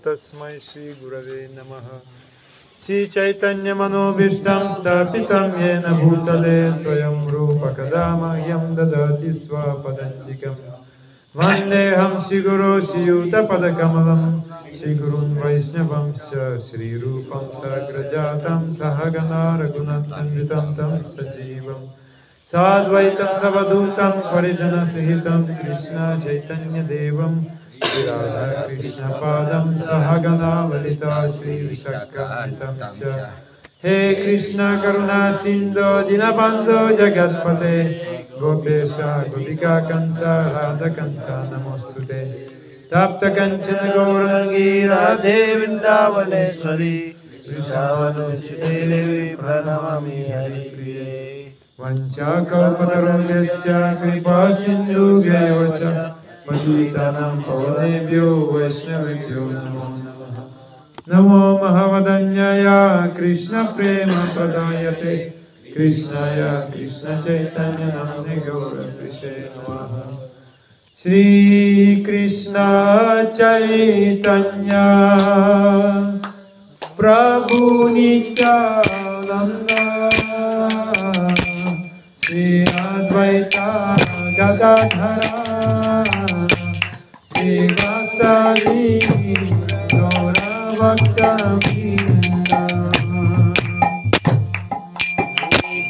तस्मै श्री गुरवे नमः। श्री चैतन्य मनोभीष्टं स्थापितं येन भूतले स्वयं रूप कदा मह्यं ददाति स्वपदान्तिकं। वन्देऽहं श्रीगुरो श्रीयुतपदकमलं श्रीगुरुन् वैष्णवंश्च श्रीरूपं साग्रजातं सहगना रघुनाथान्वितं तं सजीवं साद्वैतं सवधूतं परिजनसहितं कृष्ण चैतन्यदेवं राधा कृष्ण पादं सहगना ललिता श्री विशाखान्वितं। हे कृष्ण करुणा सिन्धो दीनबन्धो जगत्पते गोपेश गोपिका कान्त राधाकान्त नमोस्तुते। तप्त कंचन गौरांगी राधे वृंदावनेश्वरी वृषावनसुते देवी प्रणमामि हरिप्रिये। वंचाकल्पतरुभ्यश्च कृपा सिन्धुभ्यैव च पतितानां पावनेभ्यो वैष्णवेभ्यो नमो नमः। नमो महवदन्याय कृष्ण प्रेम प्रदायते कृष्णाय कृष्ण चैतन्य नाम्ने गौरकृष्णे नमः। श्री कृष्ण चैतन्य प्रभु नित्यानंद श्री अद्वैत गदाधर श्रीवासादि गौरभक्तवृन्द।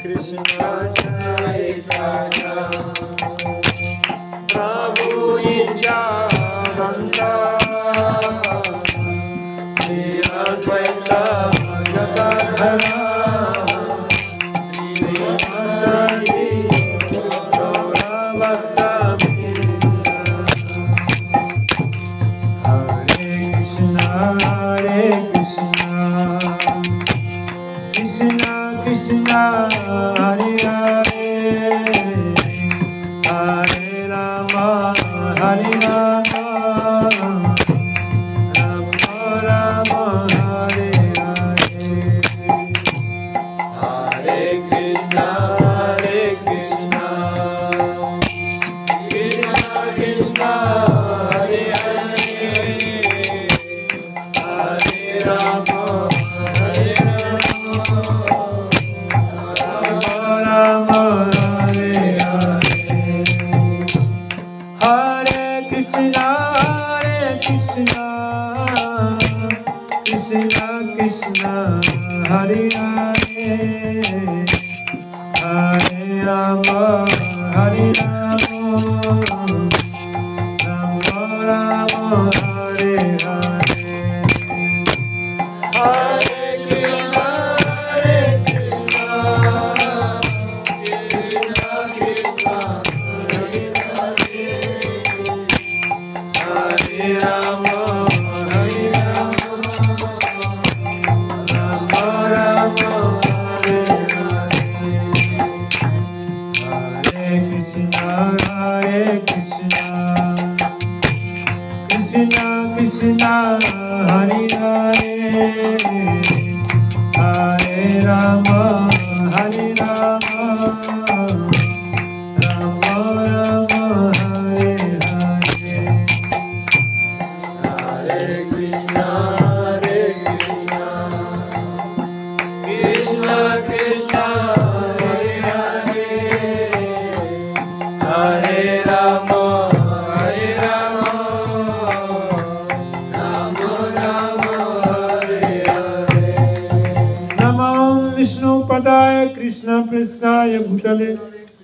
कृष्ण चैतन्य प्रभु नित्यानंद श्री अद्वैत गदाधर श्रीवासादि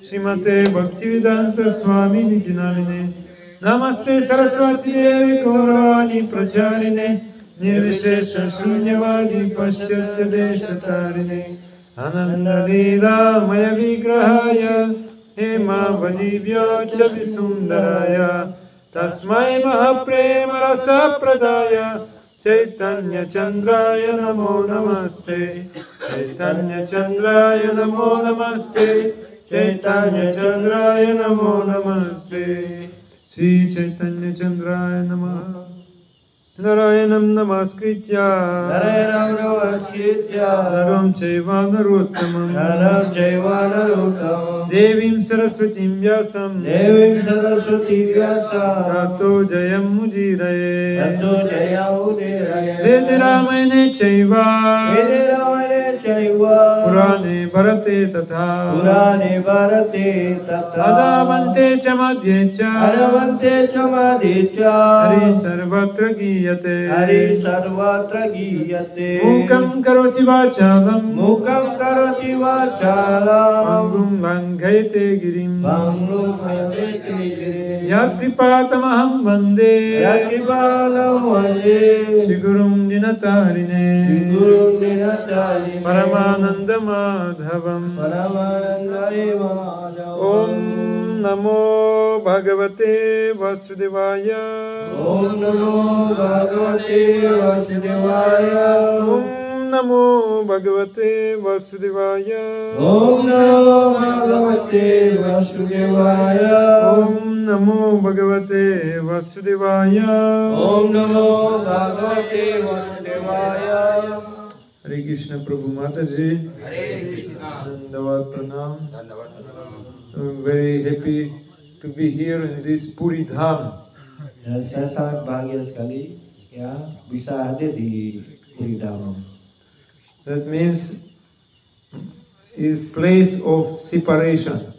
श्रीमते भक्तिवेदांत स्वामी निज नामिने नमस्ते सरस्वती देवी गौरवाणी प्रचारिणे निर्विशेष शून्यवादी पश्चात्य देशतारिणे आनंद लीलामय विग्रहाय हेमावलीभ्यो च विसुन्दराय तस्मै महाप्रेम रसप्रदाय चैतन्य चंद्राय नमो नमस्ते चैतन्य चंद्राय नमो नमस्ते Chaitanya Chandraya Namo Namaste. Sri Chaitanya Chandraya Namaha. Narayanam Namaskritya Naram Chaiva Narottamam Devim Saraswatim Vyasam Tato Jayam Mudiraye Vede Ramayane Chaiva Purane Bharate Tatha Adavante Chamadhye Cha Hari Sarvatra Giyate Hari Sarvatra Giyate Mukam Karoti Vachalam Mukam Karoti Vachalam Pangum Langhayate Girim Pangum Langhayate Girim Yatripatamaham Vande Yatripatamaham Vande Sigurum Dinatarine Sigurum Dinatarine Paramananda Madhavam Paramananda Madhavam Om Namo Bhagavate Vasudevaya Om Namo Bhagavate Vasudevaya Om Namo Bhagavate Vasudevaya Om Namo Bhagavate Vasudevaya Om Namo Bhagavate Vasudevaya Om Namo Bhagavate Vasudevaya Hare Krishna Prabhu Mataji Hare Krishna Dandavad Pranam. I'm very happy to be here in this Puri Dham. Dan saya sangat bahagia sekali ya bisa hadir di Puri Dham. That means is place of separation.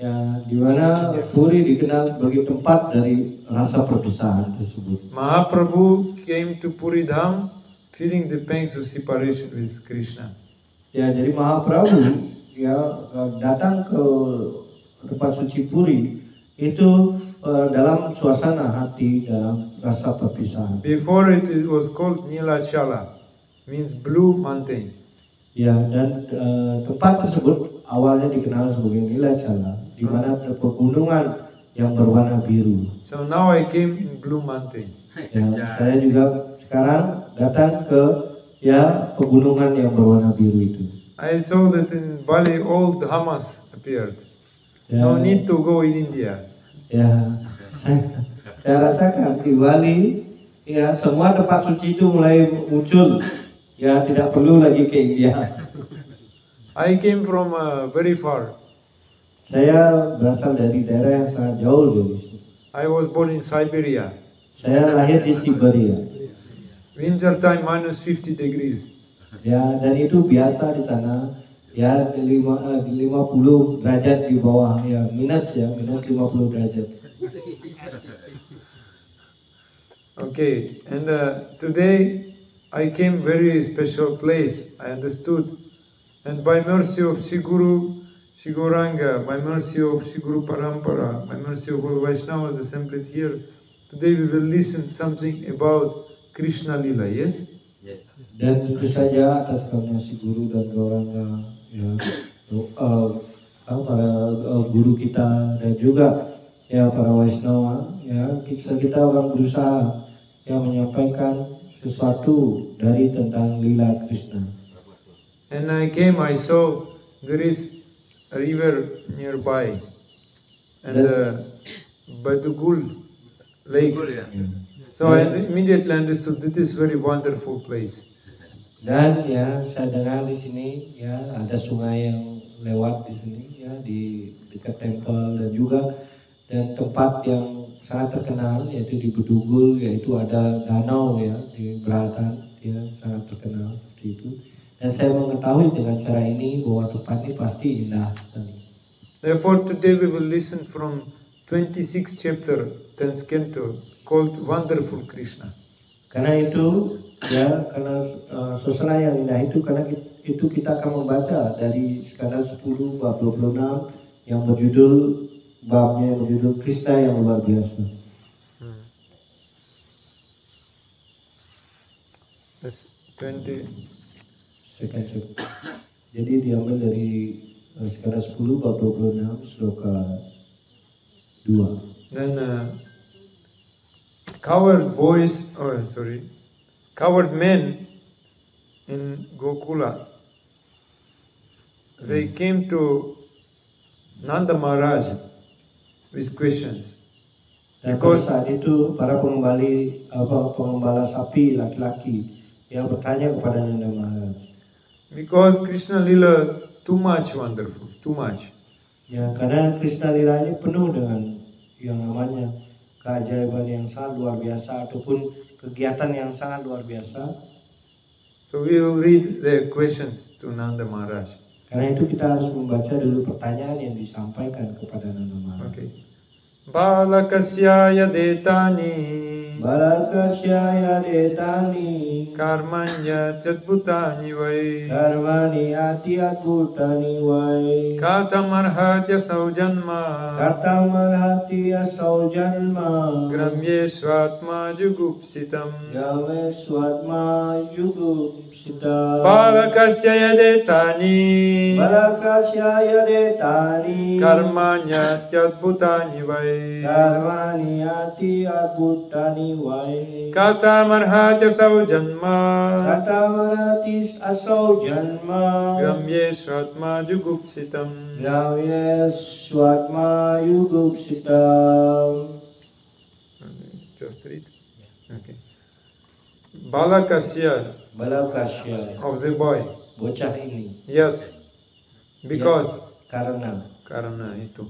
Ya, di mana Puri dikenal sebagai tempat dari rasa perpisahan tersebut. Mahaprabhu came to Puri Dham feeling the pangs of separation with Krishna. Ya, jadi Mahaprabhu ya datang ke tempat suci Puri itu dalam suasana hati dalam rasa perpisahan. Before it was called Nilachala, means blue mountain. Ya, dan tempat tersebut awalnya dikenal sebagai Nilachala, di mana ada pegunungan yang berwarna biru. So now I came in blue mountain. Ya, saya juga sekarang datang ke ya pegunungan yang berwarna biru itu. I saw that in Bali all dhammas appeared. Ya, No need to go in India. ya, saya rasakan di Bali ya semua tempat suci itu mulai muncul. Ya, tidak perlu lagi ke India. I came from very far. Saya berasal dari daerah yang sangat jauh dari sini. I was born in Siberia. Saya lahir di Siberia. Winter time minus 50 degrees. Ya, dan itu biasa di sana. Ya, 50 derajat di bawah ya, minus 50 derajat. Okay, and today I came very special place. I understood, and by mercy of Sri Guru, Sri Gauranga, by mercy of Sri Guru Parampara, by mercy of all Vaishnavas assembled here, today we will listen something about Krishna Lila. Yes. Dan tentu saja atas karunia si Guru dan Gauranga ya, para guru kita dan juga ya para Vaishnava ya kita akan berusaha yang menyampaikan sesuatu dari tentang lila Krishna. And I came, I saw there is a river nearby, and Badugul lake. So I immediately understood this is very wonderful place. Dan ya saya dengar di sini ya ada sungai yang lewat di sini ya di dekat tempel dan tempat yang sangat terkenal yaitu di Bedugul, yaitu ada danau ya di belakang ya sangat terkenal seperti itu. Dan saya mengetahui dengan cara ini bahwa tempat ini pasti indah sekali. Therefore today we will listen from 26th chapter 10th canto called Wonderful Krishna. Karena itu ya karena suasana yang indah itu karena itu kita akan membaca dari skala 10 bab 26 yang berjudul babnya yang berjudul Krishna yang luar biasa. That's 20. Jadi diambil dari skala 10 bab 26 sloka 2. Then coward men in Gokula, they came to Nanda Maharaj with questions. Dan pada saat itu para pengembala sapi laki-laki yang bertanya kepada Nanda Maharaj. Because Krishna Lila too much wonderful, too much. Ya, karena Krishna Lila ini penuh dengan yang namanya keajaiban yang sangat luar biasa ataupun kegiatan yang sangat luar biasa. So we will read the questions to Nanda Maharaj. Karena itu kita harus membaca dulu pertanyaan yang disampaikan kepada Nanda Maharaj. Okay. Balakasya yadetani Balakasya yadetani karmanya jadbhutani vai karmani ati adbhutani vai katamarhatya saujanma katamarhati asau janma gramye swatma jugupsitam game swatma yugupsita balakasya yadetani Balakasya yadetani karmanya jadbhutani vai karmani ati adbhutani vai katamarhatya saujanma katamarati asau janma gramye swatma jugupsitam. Gramye swatma yugupsitam. Just read. Okay. Balakasya Balakasya of the boy. bocah ini Yat. Because. karena Karena itu.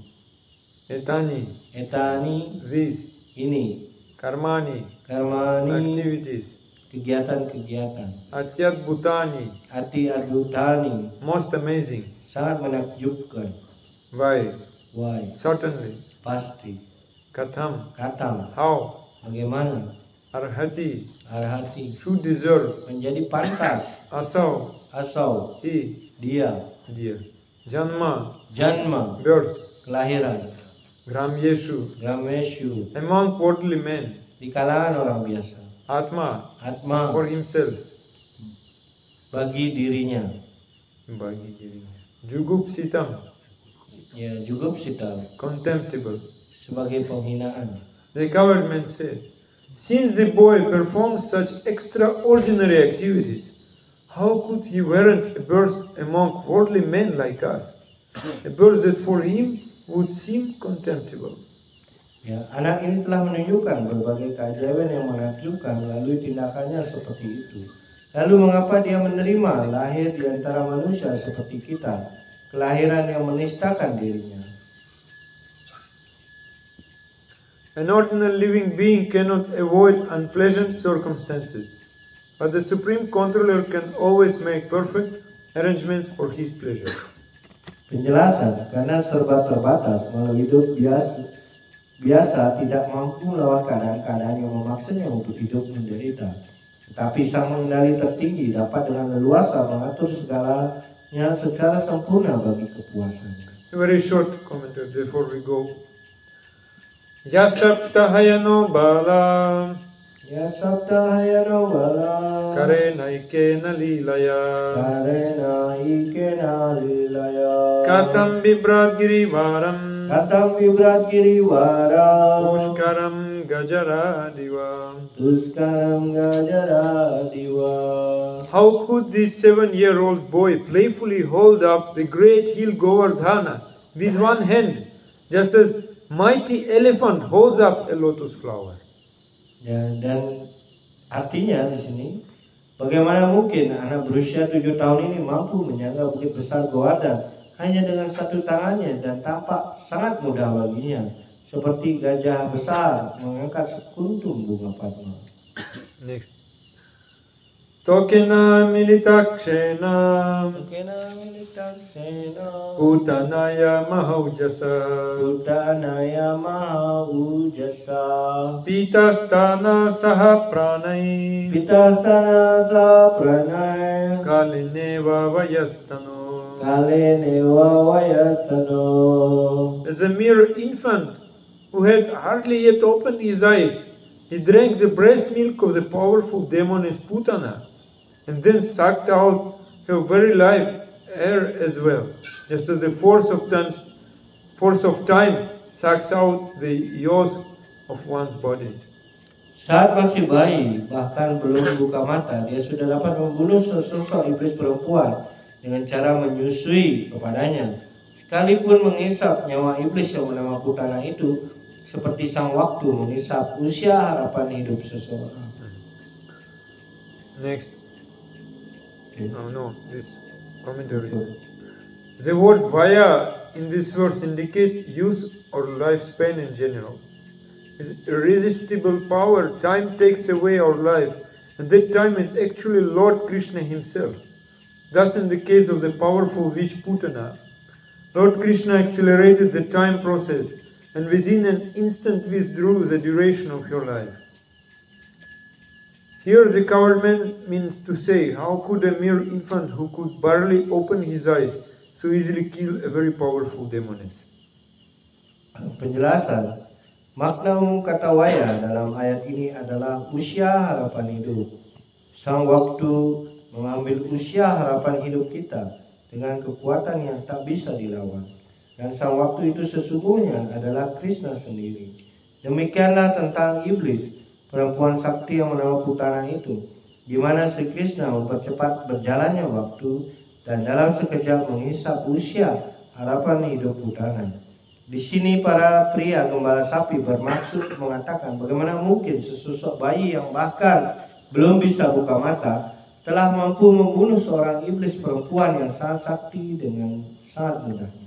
Etani. etani This. ini Karmani. karmani Activities. kegiatan-kegiatan Atyat bhutani. ati adbhutani Most amazing. sangat menakjubkan. Why? Why? Certainly. Pasti. Katham. Katam. How? Bagaimana? Arhati. Arhati. Should deserve. Menjadi pantas. Asau. Asau. He. Dia. Dear. Janma. Janma. Birth. Kelahiran. Gramyeshu. Grameshu. Among worldly men. Di kalangan orang biasa. Atma. Atma. For himself. Bagi dirinya. Bagi dirinya. Jugupsitam. Ya, jugupsita. Contemptible. Sebagai penghinaan. The government said, since the boy performs such extraordinary activities, how could he warrant a birth among worldly men like us? A birth that for him would seem contemptible. Ya, anak ini telah menunjukkan berbagai keajaiban yang menakjubkan, lalu tindakannya seperti itu. Lalu mengapa dia menerima lahir di antara manusia seperti kita, kelahiran yang menistakan dirinya? An ordinary living being cannot avoid unpleasant circumstances, but the Supreme Controller can always make perfect arrangements for his pleasure. Penjelasan, karena serba terbatas, melalui hidup biasa tidak mampu melawan keadaan-keadaan yang memaksanya untuk hidup menderita. Tetapi Sang Pengendali tertinggi dapat dengan leluasa mengatur segalanya secara sempurna bagi kepuasan. A very short commentary before we go. Yasaptahayano bala Ya saptahayano bala karena ikena lilaya karena ikena lilaya katam bibrat girivaram katam vibrat giriwara pushkaram gajara diva. tuskaram gajara diwa. How could this 7-year-old boy playfully hold up the great hill Govardhana with one hand, just as mighty elephant holds up a lotus flower? Ya, dan artinya di sini, bagaimana mungkin anak berusia 7 tahun ini mampu menyangga bukit besar Govardhan hanya dengan satu tangannya dan tampak sangat mudah baginya, seperti gajah besar mengangkat sekuntum bunga padma. Next. Tokena militakshena Kena militaksena Putanaya mahaujasa Utanaya mahaujasa Pitastana saha pranai Pitasana sa pranay Kalineva vayastano. Kalenewa wayatano. As a mere infant who had hardly yet opened his eyes, he drank the breast milk of the powerful demoness Putana, and then sucked out her very life air as well, just as the force of time sucks out the youth of one's body. Saat masih bayi, bahkan belum buka mata, dia sudah dapat membunuh sesosok iblis perempuan dengan cara menyusui kepadanya sekalipun menghisap nyawa iblis yang bernama Putana itu, seperti sang waktu menghisap usia harapan hidup seseorang. Next. Okay. No, this commentary. The word vaya in this verse indicates youth or lifespan in general. It's irresistible power. Time takes away our life, and that time is actually Lord Krishna himself. Thus, in the case of the powerful witch Putana, Lord Krishna accelerated the time process and within an instant withdrew the duration of your life. Here the coward man means to say, how could a mere infant who could barely open his eyes so easily kill a very powerful demoness? Penjelasan, makna umum kata waya dalam ayat ini adalah usia harapan hidup. Sang waktu mengambil usia harapan hidup kita dengan kekuatan yang tak bisa dilawan. Dan sang waktu itu sesungguhnya adalah Krishna sendiri. Demikianlah tentang iblis, perempuan sakti yang bernama Putana itu, di mana Sri Krishna mempercepat berjalannya waktu dan dalam sekejap menghisap usia harapan hidup Putana. Di sini para pria gembala sapi bermaksud mengatakan bagaimana mungkin sesosok bayi yang bahkan belum bisa buka mata telah mampu membunuh seorang iblis perempuan yang sangat sakti dengan sangat mudahnya.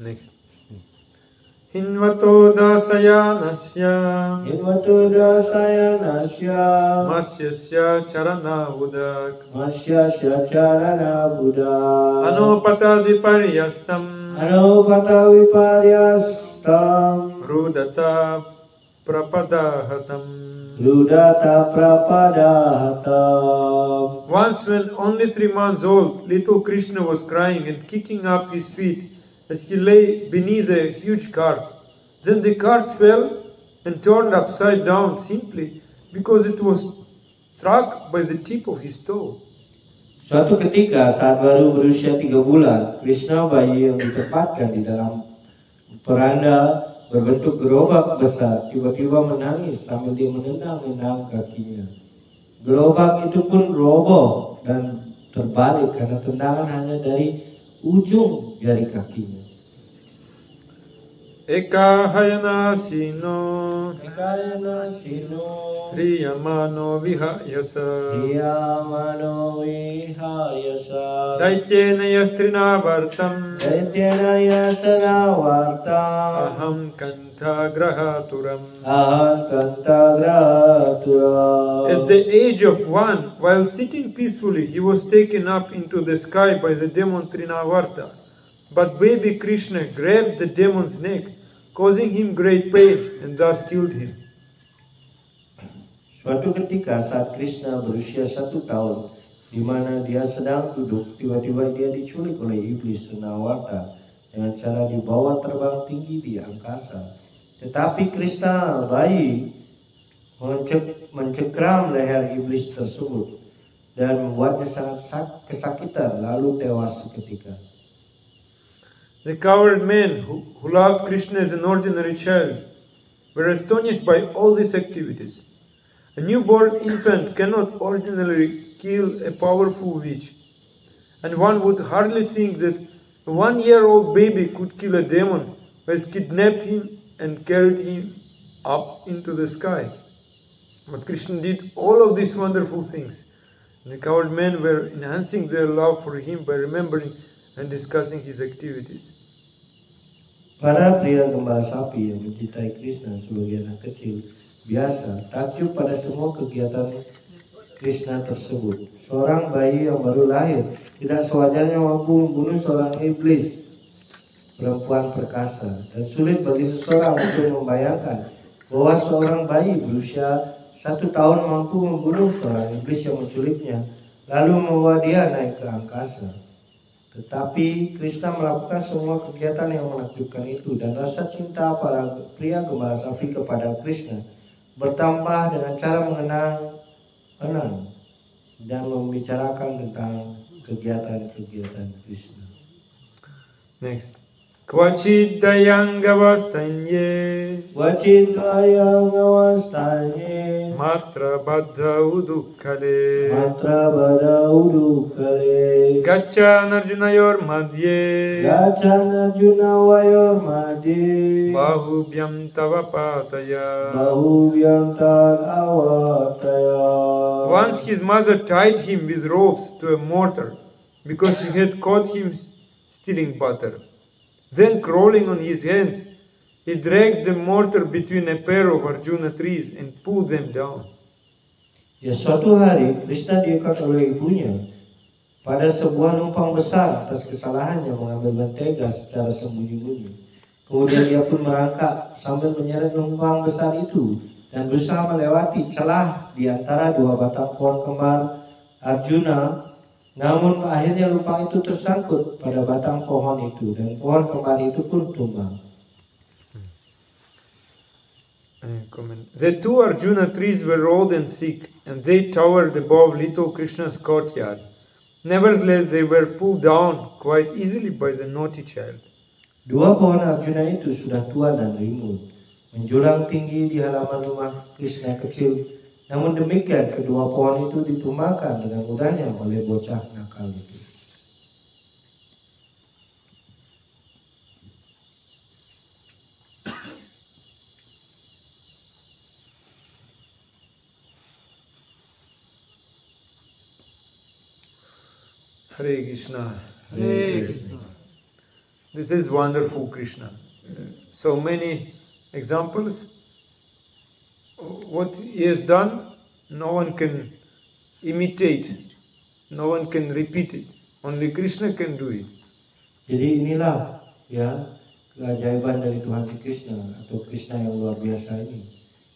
Next. Hinvato dasayanasya Hinvato dasayanasya masyasya charana budak masyasya charana buddha anopata viparyastam anopata viparyastam rudata prapadahatam. rudata prapadahatam. Once when only 3 months old, little Krishna was crying and kicking up his feet as he lay beneath a huge cart. Then the cart fell and turned upside down simply because it was struck by the tip of his toe. Suatu ketika saat baru berusia 3 bulan, Krishna bayi yang ditempatkan di dalam peranda berbentuk gerobak besar tiba-tiba menangis sambil dia menendang-nendang kakinya. Gerobak itu pun roboh dan terbalik karena tendangan hanya dari ujung jari kakinya. Eka hayana sino Ekayana sino Riyamano vihayasa Diyamano vihayasa Daityena yastrina vartam Daityana yasana vartam Aham kanta grahaturam. Aham kantagraturam. At the age of 1, while sitting peacefully, he was taken up into the sky by the demon Trinavarta. But baby Krishna grabbed the demon's neck, causing him great pain, and thus killed him. Suatu ketika saat Krishna berusia 1 tahun, di mana dia sedang duduk, tiba-tiba dia diculik oleh iblis Trinavarta dengan cara dibawa terbang tinggi di angkasa. Tetapi Krishna bayi mencekram leher iblis tersebut dan membuatnya sangat kesakitan lalu tewas seketika. The coward men who loved Krishna as an ordinary child were astonished by all these activities. A newborn infant cannot ordinarily kill a powerful witch, and one would hardly think that a 1-year-old baby could kill a demon who has kidnapped him and carried him up into the sky. But Krishna did all of these wonderful things. The coward men were enhancing their love for him by remembering and discussing his activities. Para pria gembala sapi yang mencintai Krishna sebagai anak kecil biasa takjub pada semua kegiatan Krishna tersebut. Seorang bayi yang baru lahir tidak sewajarnya mampu membunuh seorang iblis perempuan perkasa, dan sulit bagi seseorang untuk membayangkan bahwa seorang bayi berusia 1 tahun mampu membunuh seorang iblis yang menculiknya lalu membawa dia naik ke angkasa. Tetapi Krishna melakukan semua kegiatan yang menakjubkan itu, dan rasa cinta para pria gembala sapi kepada Krishna bertambah dengan cara mengenang dan membicarakan tentang kegiatan-kegiatan Krishna. Next. Kvachidayangavastanye Vachindayangavastanye Matra Baddha Udukkale Matra Bada Udukare Gachan Arjunayor Madhye Gachan Arjuna Vayor Madhye Bahubhyam Tava Pataya. Bahubhyam Avataya. Once his mother tied him with ropes to a mortar because she had caught him stealing butter. Then, crawling on his hands, he dragged the mortar between a pair of Arjuna trees and pulled them down. Ya, suatu hari Krishna diikat oleh ibunya pada sebuah numpang besar atas kesalahannya mengambil mentega secara sembunyi-sembunyi. Kemudian dia pun merangkak sambil menyeret numpang besar itu dan berusaha melewati celah di antara dua batang pohon kembar Arjuna. Namun akhirnya lumpang itu tersangkut pada batang pohon itu dan pohon kembar itu pun tumbang. The two Arjuna trees were old and sick, and they towered above little Krishna's courtyard. Nevertheless, they were pulled down quite easily by the naughty child. Dua pohon Arjuna itu sudah tua dan rimbun, menjulang tinggi di halaman rumah Krishna kecil. Namun demikian, kedua pohon itu ditumbangkan dengan mudahnya oleh bocah nakal itu. Hare Krishna. Hare Krishna. This is wonderful Krishna. So many examples. What he has done, no one can imitate, no one can repeat it. Only Krishna can do it. Jadi inilah ya keajaiban dari Tuhan Krishna atau Krishna yang luar biasa ini.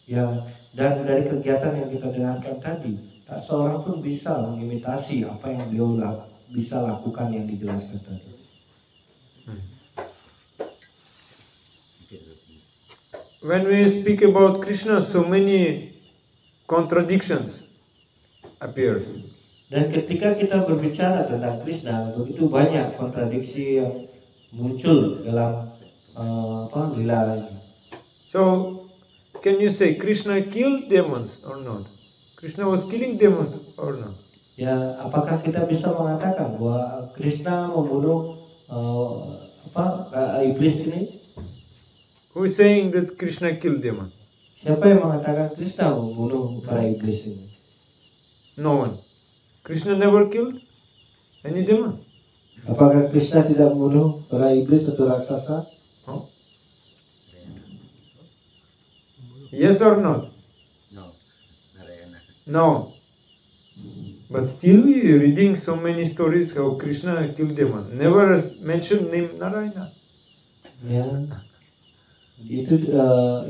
Ya, dan dari kegiatan yang kita dengarkan tadi, tak seorang pun bisa mengimitasi apa yang beliau bisa lakukan yang dijelaskan tadi. When we speak about Krishna, so many contradictions appear. Dan ketika kita berbicara tentang Krishna, begitu banyak kontradiksi yang muncul dalam lila ini. So, can you say Krishna killed demons or not? Krishna was killing demons or not? Ya, apakah kita bisa mengatakan bahwa Krishna membunuh iblis ini? Who is saying that Krishna killed demons? Siapa yang mengatakan Krishna membunuh para iblis ini? No one. Krishna never killed any demon. Apakah Krishna tidak membunuh para iblis atau raksasa? Oh. Yes or not? No. No. But still we are reading so many stories how Krishna killed demons. Never mentioned name Narayana. Ya. Itu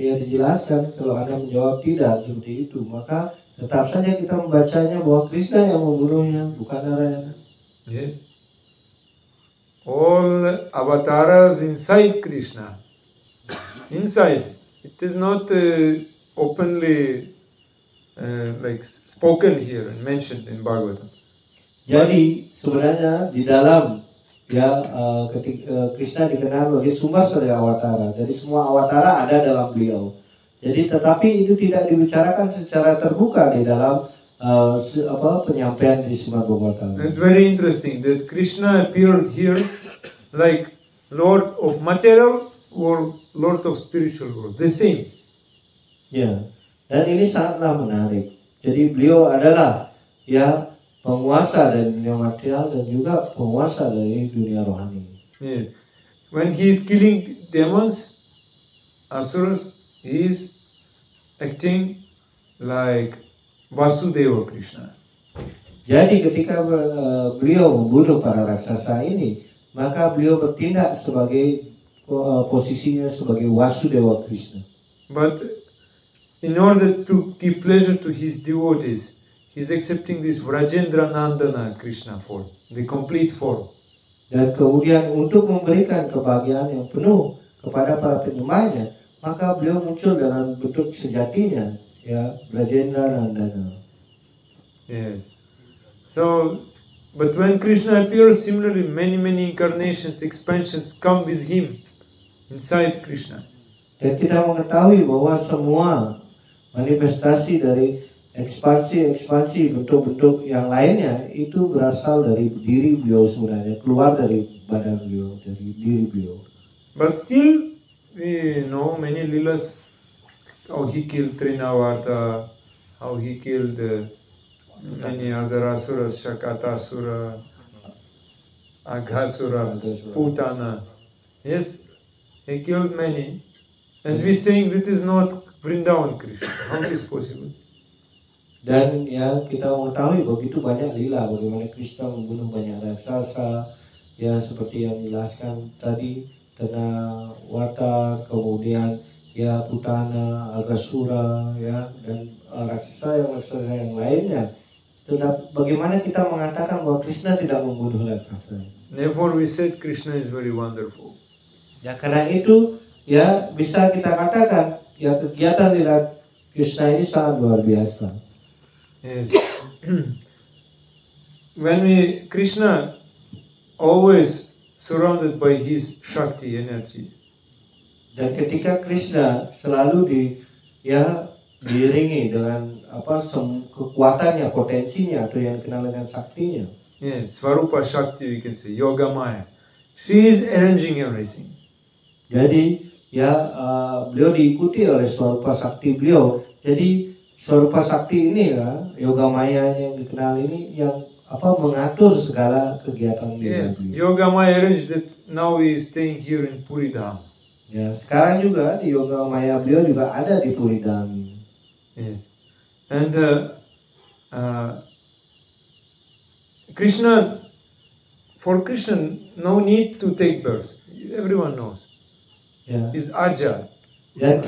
ya dijelaskan. Kalau Anda menjawab tidak seperti itu, maka tetap saja kita membacanya bahwa Krishna yang membunuhnya, bukan Narayana. Yes. All avatars inside Krishna. Inside. It is not openly like spoken here and mentioned in Bhagavatam. Jadi sebenarnya di dalam ketika Krishna dikenal sebagai sumber dari awatara. Jadi semua awatara ada dalam beliau. Jadi tetapi itu tidak dibicarakan secara terbuka di dalam penyampaian di Srimad Bhagavatam. It's very interesting that Krishna appeared here like Lord of material or Lord of spiritual world. The same. Ya. Dan ini sangatlah menarik. Jadi beliau adalah penguasa dari dunia material dan juga penguasa dari dunia rohani. Yes. When he is killing demons, asuras, he is acting like Vasudeva Krishna. Jadi ketika beliau membunuh para raksasa ini, maka beliau bertindak sebagai posisinya sebagai Vasudeva Krishna. But in order to give pleasure to his devotees, he is accepting this Vrajendra Nandana Krishna form, the complete form. Dan kemudian untuk memberikan kebahagiaan yang penuh kepada para penyembahnya, maka beliau muncul dalam bentuk sejatinya, Vrajendra Nandana. Yes. So, but when Krishna appears, similarly, many incarnations, expansions come with him inside Krishna. Dan kita mengetahui bahwa semua manifestasi dari ekspansi bentuk-bentuk yang lainnya itu berasal dari diri beliau sebenarnya, keluar dari badan beliau, dari diri beliau. But still, we know many lilas, how he killed Trinavarta, how he killed many other asuras, Shakatasura, Aghasura, Putana. Yes, he killed many. And we saying that is not Vrindavan Krishna. How is possible? Dan ya kita mengetahui begitu banyak lila bagaimana Krishna membunuh banyak raksasa, ya seperti yang dijelaskan tadi, Trinavarta, kemudian ya Putana, Aghasura, ya dan raksasa yang lainnya. Tetapi bagaimana kita mengatakan bahwa Krishna tidak membunuh raksasa? Therefore we said Krishna is very wonderful. Ya karena itu ya bisa kita katakan ya kegiatan lila Krishna ini sangat luar biasa. Yes. When Krishna always surrounded by his Shakti energy. Dan ketika Krishna selalu diiringi dengan kekuatannya, potensinya atau yang dikenal dengan saktinya. Yes, Swarupa Shakti we can say, Yoga Maya. She is arranging everything. Jadi beliau diikuti oleh Swarupa Sakti beliau. Jadi Swarupa Sakti ini ya, Yoga Maya yang dikenal ini yang mengatur segala kegiatan beliau. Yes, Yoga Maya arranged that now we is staying here in Puri Dham. Ya, sekarang juga di Yoga Maya beliau juga ada di Puri Dham. Yes, and Krishna, for Krishna, no need to take birth. Everyone knows. Ya. Is Aja. Dan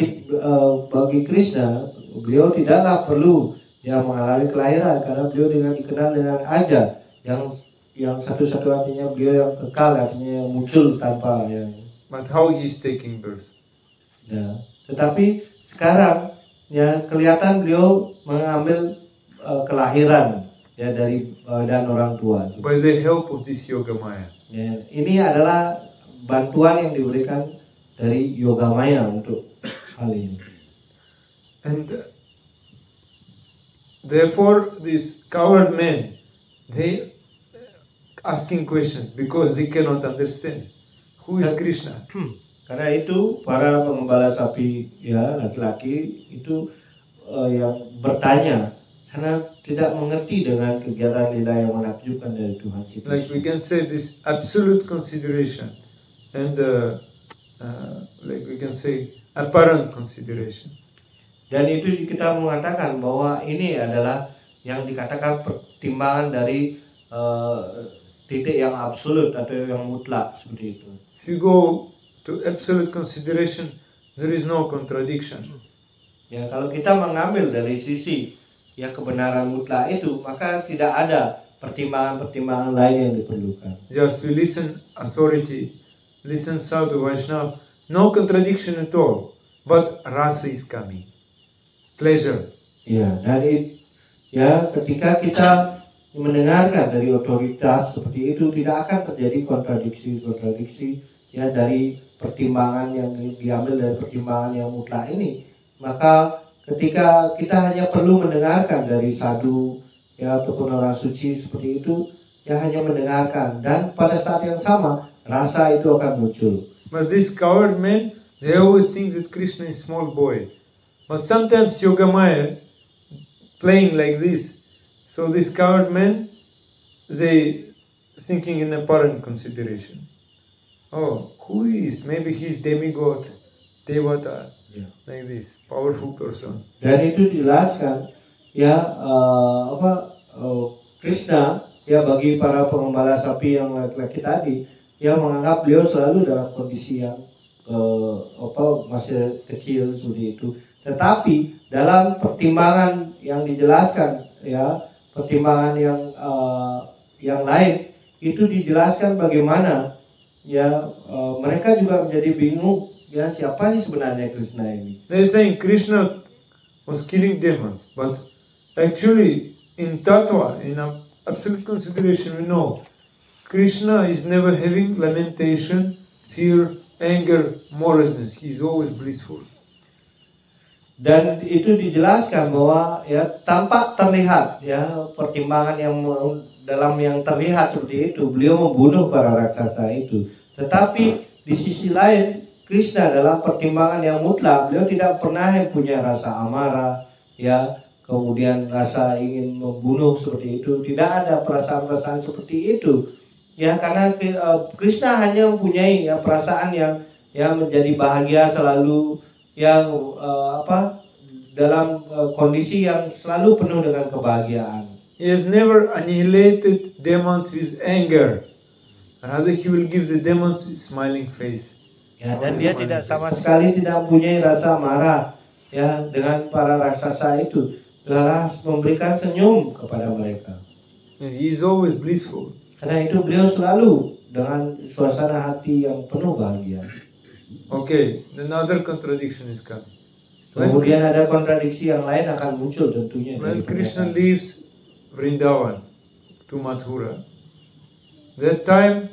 bagi Krishna, beliau tidaklah perlu mengalami kelahiran karena beliau dikenal dengan Aja, yang satu-satu artinya beliau yang kekal, artinya yang muncul tanpa But how he is taking birth? Ya. Tetapi sekarang ya kelihatan beliau mengambil kelahiran ya dari badan orang tua. By the help of this Yoga Maya. Ya, ini adalah bantuan yang diberikan dari Yoga Maya untuk hal ini. And therefore these coward men, they asking questions because they cannot understand who is Krishna. Karena itu para pengembala sapi ya laki-laki itu yang bertanya karena tidak mengerti dengan kegiatan lila yang menakjubkan dari Tuhan kita. Like we can say this absolute consideration and like we can say apparent consideration. Dan itu kita mengatakan bahwa ini adalah yang dikatakan pertimbangan dari titik yang absolut atau yang mutlak seperti itu. If you go to absolute consideration, there is no contradiction. Ya kalau kita mengambil dari sisi yang kebenaran mutlak itu, maka tidak ada pertimbangan-pertimbangan lain yang diperlukan. Just we listen authority, listen Sadhu Vaishnava, no contradiction at all, but rasa is coming, pleasure. Ya, dari ketika kita mendengarkan dari otoritas seperti itu tidak akan terjadi kontradiksi ya dari pertimbangan yang diambil dari pertimbangan yang mutlak ini. Maka ketika kita hanya perlu mendengarkan dari sadhu ya ataupun orang suci seperti itu, ya hanya mendengarkan dan pada saat yang sama rasa itu akan muncul. But these coward men, they always think that Krishna is small boy. But sometimes Yoga Maya playing like this. So these coward men, they thinking in apparent consideration. Oh, who is? Maybe he is demigod, devata, like this, powerful person. Dan itu dijelaskan ya Krishna ya bagi para pengembala sapi yang laki-laki tadi yang menganggap beliau selalu dalam kondisi yang masih kecil seperti itu. Tetapi dalam pertimbangan yang dijelaskan ya pertimbangan yang lain itu dijelaskan bagaimana ya mereka juga menjadi bingung ya siapa nih sebenarnya Krishna ini. They saying Krishna was killing demons, but actually in Tattva, in absolute consideration, we know Krishna is never having lamentation, fear, anger, moroseness. He is always blissful. Dan itu dijelaskan bahwa ya tampak terlihat ya pertimbangan yang dalam yang terlihat seperti itu beliau membunuh para raksasa itu. Tetapi di sisi lain Krishna dalam pertimbangan yang mutlak beliau tidak pernah punya rasa amarah ya kemudian rasa ingin membunuh seperti itu, tidak ada perasaan-perasaan seperti itu ya karena Krishna hanya mempunyai ya perasaan yang menjadi bahagia selalu yang dalam kondisi yang selalu penuh dengan kebahagiaan. He has never annihilated demons with anger. Rather, he will give the demons with smiling face. Ya, dan dia tidak sama sekali tidak mempunyai rasa marah ya dengan para raksasa itu, malah memberikan senyum kepada mereka. And he is always blissful. Karena itu beliau selalu dengan suasana hati yang penuh bahagia. Okay, another contradiction is coming. Kemudian ada kontradiksi yang lain akan muncul tentunya. When Krishna leaves Vrindavan to Mathura, that time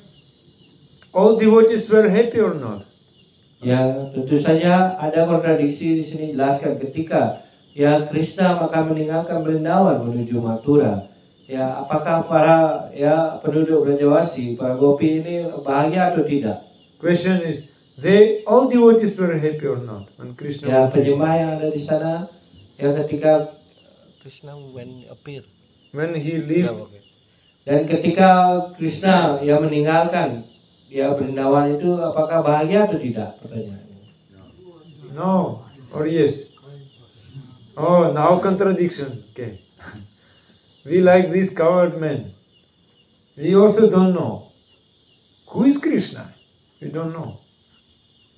all devotees were happy or not? Ya, tentu saja ada kontradiksi di sini jelaskan ketika ya Krishna akan meninggalkan Vrindavan menuju Mathura. Ya, apakah para ya penduduk Brajawasi, para gopi ini bahagia atau tidak? Question is, all devotees were happy or not when Krishna? Ya, penyembah yang ada di sana ya ketika Krishna when he leave, dan ketika Krishna ya meninggalkan ya Vrindavan itu apakah bahagia atau tidak pertanyaannya? No or yes? Oh, now contradiction. Okay. We like these coward men. We also don't know who is Krishna. We don't know.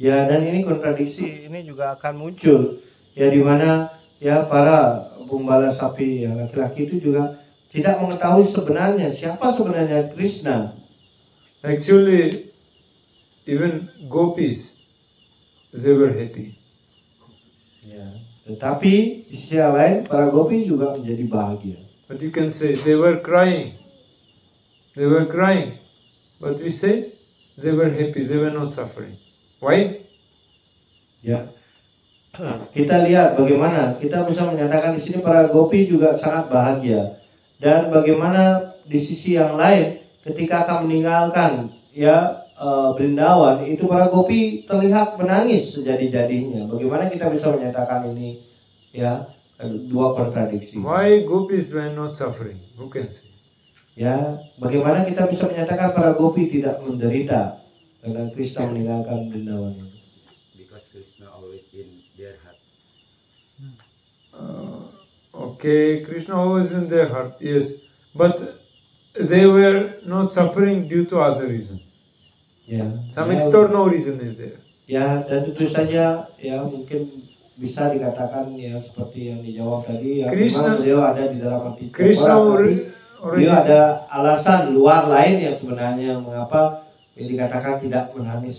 Ya, dan ini kontradiksi ini juga akan muncul ya di mana ya para pembala sapi yang laki-laki itu juga tidak mengetahui sebenarnya siapa sebenarnya Krishna. Actually, even gopis, they were happy. Ya, tetapi di sisi lain para gopi juga menjadi bahagia. But you can say they were crying. They were crying. But we say they were happy. They were not suffering. Why? Ya, kita lihat bagaimana kita bisa menyatakan di sini para gopi juga sangat bahagia dan bagaimana di sisi yang lain ketika akan meninggalkan ya Vrindavan itu para gopi terlihat menangis sejadi-jadinya. Bagaimana kita bisa menyatakan ini ya dua kontradiksi? Why gopis were not suffering? Who can say? Ya, bagaimana kita bisa menyatakan para gopi tidak menderita karena Krishna meninggalkan Vrindavan? Because Krishna always in their heart. Okay, Krishna always in their heart, yes. But they were not suffering due to other reason. Ya, Some ya, external reason is there. ya, dan tentu saja ya mungkin bisa dikatakan ya seperti yang dijawab tadi ya Krishna- memang beliau ada di dalam hati Krishna orang, already- tapi beliau ada alasan luar lain yang sebenarnya mengapa yang dikatakan tidak menangis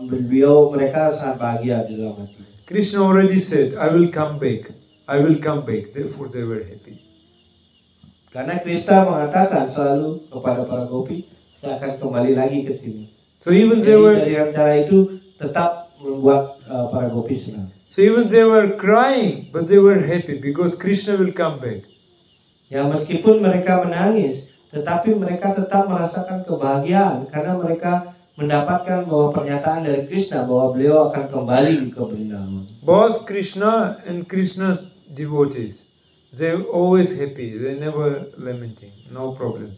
beliau mereka sangat bahagia di dalam hati. Krishna already said, I will come back. I will come back. Therefore they were happy. Karena Krishna mengatakan selalu kepada para gopi, saya akan kembali lagi ke sini. So even they Jadi were dari cara itu tetap membuat para gopi senang. so even they were crying, but they were happy because Krishna will come back. Ya, meskipun mereka menangis, tetapi mereka tetap merasakan kebahagiaan karena mereka mendapatkan bahwa pernyataan dari Krishna bahwa beliau akan kembali ke Vrindavan. Both Krishna and Krishna's devotees, they always happy. They never lamenting. No problem.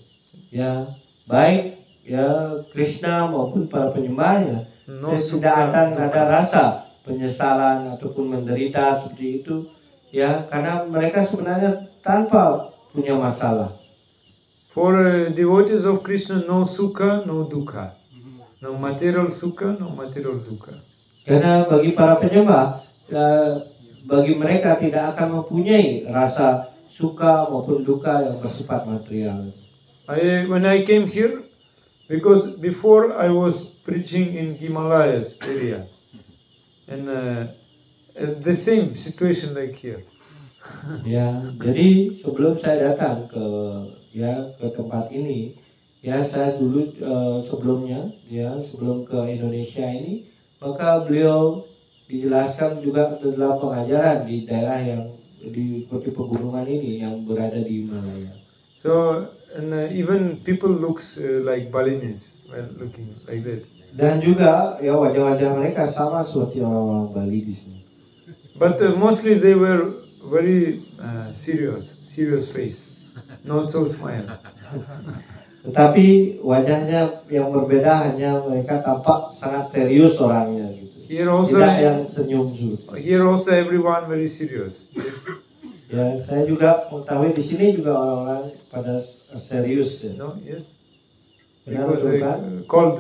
Ya, baik ya Krishna maupun para penyembahnya, No tidak akan ada rasa penyesalan ataupun menderita seperti itu. Ya, karena mereka sebenarnya tanpa punya masalah. For devotees of Krishna, no sukha, no dukkha. No material sukha, no material dukkha. Karena bagi para penyembah, bagi mereka tidak akan mempunyai rasa suka maupun duka yang bersifat material. When I came here, because before I was preaching in Himalayas area, and the same situation like here. Ya, jadi sebelum saya datang ke tempat ini, Ya, saya dulu sebelumnya, ya sebelum ke Indonesia ini, maka beliau dijelaskan juga dalam pengajaran di daerah yang di pegunungan ini yang berada di Himalaya. So, and even people looks like Balinese when looking like that. Dan juga ya wajah-wajah mereka sama seperti orang-orang Bali di sini. But mostly they were very serious face, not so smile. Tetapi wajahnya yang berbeda, hanya mereka tampak sangat serius orangnya gitu. Here also, Tidak yang senyum juga. here also everyone very serious. Yes. Ya, saya juga mengetahui di sini juga orang-orang pada serius ya. No, yes. Benar, Because betul kan? cold.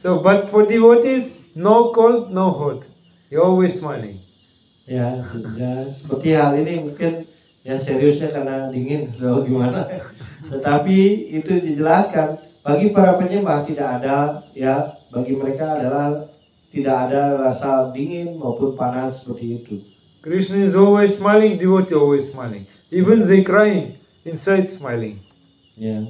So, but for devotees, no cold, no hot. You're always smiling. Ya, seperti hal ini mungkin ya seriusnya karena dingin atau gimana. Tetapi itu dijelaskan bagi para penyembah tidak ada, ya bagi mereka adalah tidak ada rasa dingin maupun panas seperti itu. Krishna is always smiling, devotee always smiling. Even they crying, inside smiling. Ya,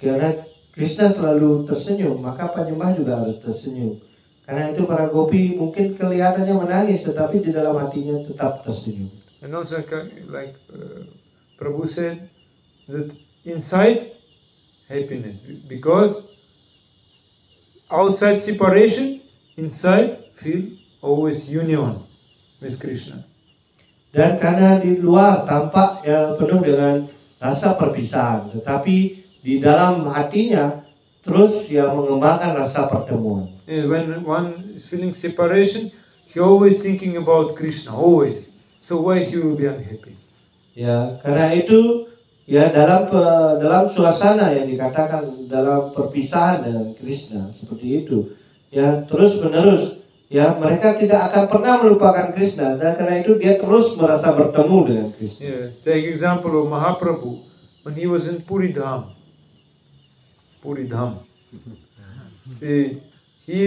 karena Krishna selalu tersenyum, maka penyembah juga harus tersenyum. Karena itu para gopi mungkin kelihatannya menangis, tetapi di dalam hatinya tetap tersenyum. And also, like Prabhu said, that inside happiness, because outside separation, inside feel always union with Krishna. Dan karena di luar tampak ya penuh dengan rasa perpisahan, tetapi di dalam hatinya terus ya mengembangkan rasa pertemuan. And when one is feeling separation, he always thinking about Krishna, always. So why he will be unhappy? Ya, karena itu ya dalam suasana yang dikatakan dalam perpisahan dengan Krishna seperti itu, ya terus menerus ya mereka tidak akan pernah melupakan Krishna, dan karena itu dia terus merasa bertemu dengan Krishna. Yeah, take example of Mahaprabhu when he was in Puri Dham. Puri Dham. See, he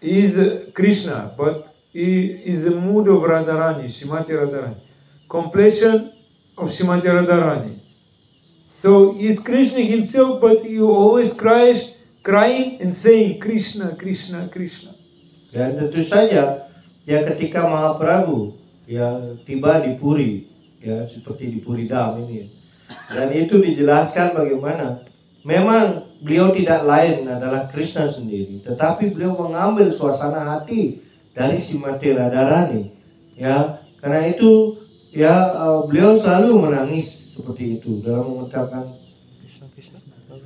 is Krishna, but he is the mood of Radharani, Shrimati Radharani, completion of Shrimati Radharani. So he is Krishna himself, but he always crying and saying Krishna, Krishna, Krishna. Dan tentu saja ya ketika Mahaprabhu ya tiba di Puri, ya seperti di Puri Dham ini, dan itu dijelaskan bagaimana memang beliau tidak lain adalah Krishna sendiri, tetapi beliau mengambil suasana hati dari Shrimati Radharani. Ya, karena itu ya beliau selalu menangis seperti itu dalam mengucapkan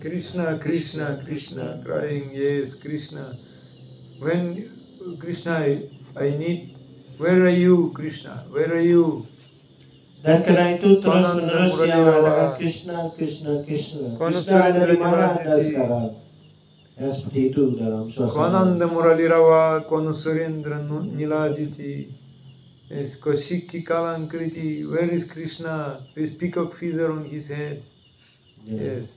Krishna, Krishna, Krishna, crying, yes, Krishna. When Krishna, I need, where are you, Krishna? Where are you? Dan karena itu terus menerus dia mengatakan Krishna, Krishna, Krishna. Krishna dari mana Anda sekarang? Ya seperti itu dalam suasana. Kwananda Muralirawa, Kono Surendra Niladiti, yes, Koshiki Kalankriti, where is Krishna? With peacock feather on his head. Yes.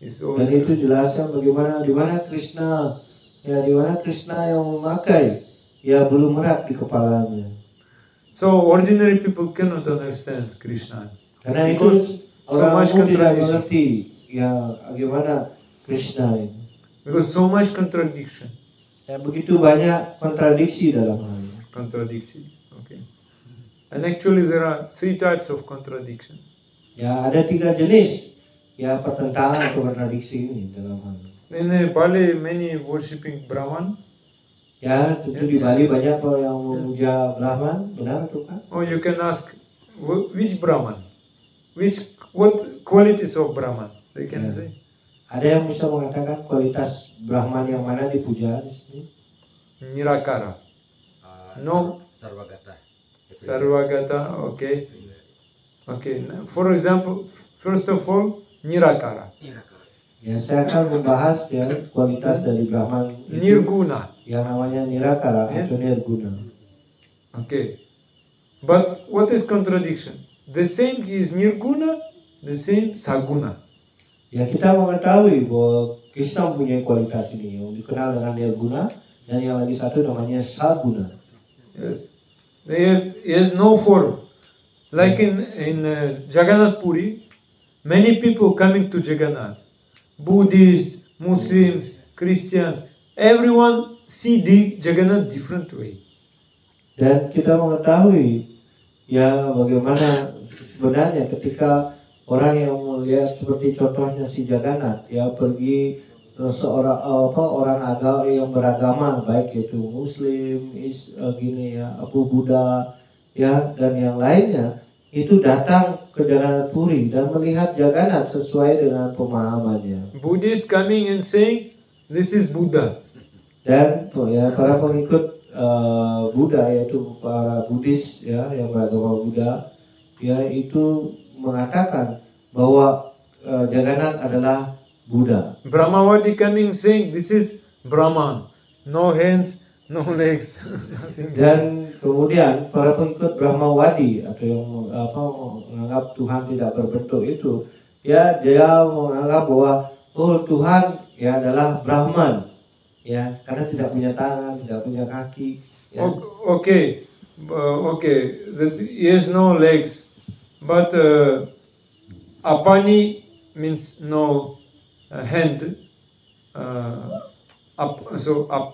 Dan itu jelaskan bagaimana di mana Krishna, ya di mana Krishna yang memakai ya bulu merak di kepalanya. So ordinary people cannot understand Krishna. Karena itu orang umum tidak mengerti ya bagaimana Krishna ini. Because so much contradiction. Ya begitu banyak kontradiksi dalam hal ini. Contradiction. Okay. And actually there are 3 types of contradiction. Ya ada 3 jenis ya pertentangan atau kontradiksi ini dalam hal ini. In Bali, many worshipping Brahman. Ya, tentu di Bali banyak orang yang memuja Brahman, benar itu kan? Oh, you can ask which Brahman, what qualities of Brahman? They can say. Ada yang bisa mengatakan kualitas Brahman yang mana dipuja di sini? Nirakara. No. Sarvagata. Sarvagata. Okay. Okay. For example, first of all, Nirakara. Ya, saya akan membahas ya kualitas dari Brahman itu, Nirguna. yang namanya Nirakara atau Nirguna. Okay. But what is contradiction? The same is Nirguna, the same Saguna. Ya, kita mengetahui bahwa Krishna mempunyai kualitas ini yang dikenal dengan Nirguna, dan yang lagi satu namanya Saguna. Yes. He has no form. Like in Jagannath Puri, many people coming to Jagannath. Buddhists, Muslims, Christians, everyone see the Jagannath different way. Dan kita mengetahui ya bagaimana sebenarnya ketika orang yang melihat seperti contohnya si Jagannath ya pergi orang agama yang beragama baik itu Muslim, gini ya, Abu Buddha ya dan yang lainnya itu datang ke Jagannath Puri dan melihat Jagannath sesuai dengan pemahamannya. Buddhists coming and saying, this is Buddha. Dan ya para pengikut Buddha yaitu para Buddhis ya yang beragama Buddha ya itu mengatakan bahwa Jagannath adalah Buddha. Brahmavadi coming saying this is Brahman, no hands, no legs, nothing. Dan kemudian para pengikut Brahmawadi atau yang menganggap Tuhan tidak berbentuk itu ya dia menganggap bahwa oh Tuhan ya adalah Brahman. Ya, karena tidak punya tangan, tidak punya kaki. Ya. Okay, that he has no legs, but apani means no hand.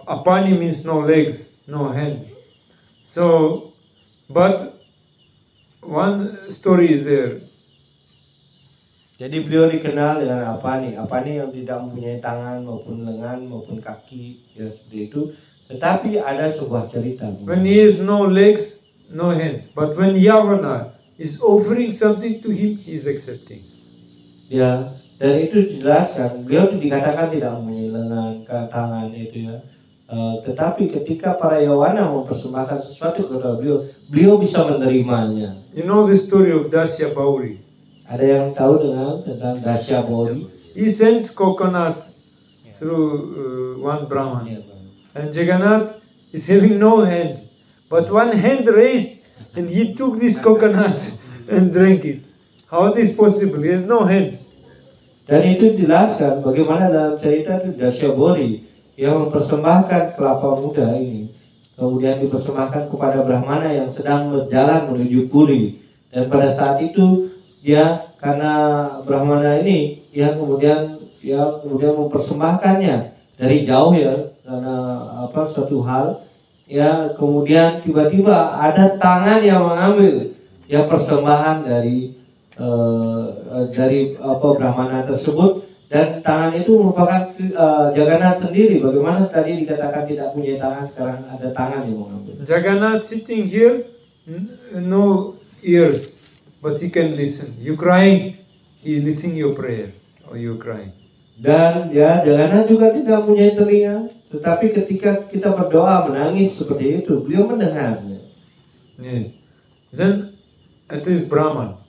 Apani means no legs, no hand. So, but one story is there. Jadi beliau dikenal dengan Apani yang tidak mempunyai tangan maupun lengan maupun kaki ya seperti itu. Tetapi ada sebuah cerita. When he has no legs, no hands, but when Yavana is offering something to him, he is accepting. Ya, dan itu dijelaskan. Beliau dikatakan tidak mempunyai lengan, tangan itu ya. Tetapi ketika para Yawana mempersembahkan sesuatu kepada beliau bisa menerimanya. You know the story of Dasya Bauri. Ada yang tahu tentang Dasya Bauri? He sent coconut through one Brahman, and Jagannath is having no hand, but one hand raised, and he took this coconut and drank it. How is this possible? He has no hand. Dan itu dijelaskan bagaimana dalam cerita itu Dasya Bauri yang mempersembahkan kelapa muda ini, kemudian dipersembahkan kepada Brahmana yang sedang berjalan menuju Puri, dan pada saat itu ya karena Brahmana ini ya kemudian mempersembahkannya dari jauh ya karena suatu hal ya kemudian tiba-tiba ada tangan yang mengambil ya persembahan dari Brahmana tersebut, dan tangan itu merupakan Jagannath sendiri. Bagaimana tadi dikatakan tidak punya tangan, sekarang ada tangan yang mengambil. Jagannath sitting here, no ears, but he can listen. You crying, he listen your prayer, or you crying. Dan ya Jagannath juga tidak punya telinga, tetapi ketika kita berdoa menangis seperti itu, beliau mendengarnya. Yes. Then it is Brahman.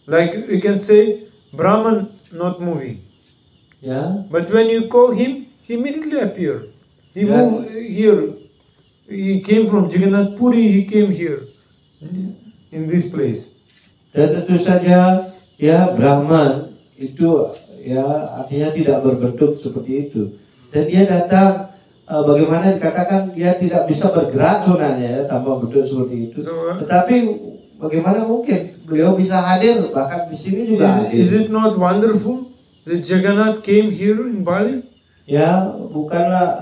Like we can say, Brahman not moving. Ya. But when you call him, he immediately appear. He moved here. He came from Jagannath Puri. He came here, in this place. Dan tentu saja ya Brahman itu ya artinya tidak berbentuk seperti itu. Dan dia datang bagaimana dikatakan dia tidak bisa bergerak sebenarnya ya tanpa bentuk seperti itu. Tetapi bagaimana mungkin beliau bisa hadir bahkan di sini juga hadir. Is it not wonderful that Jagannath came here in Bali? Ya, bukanlah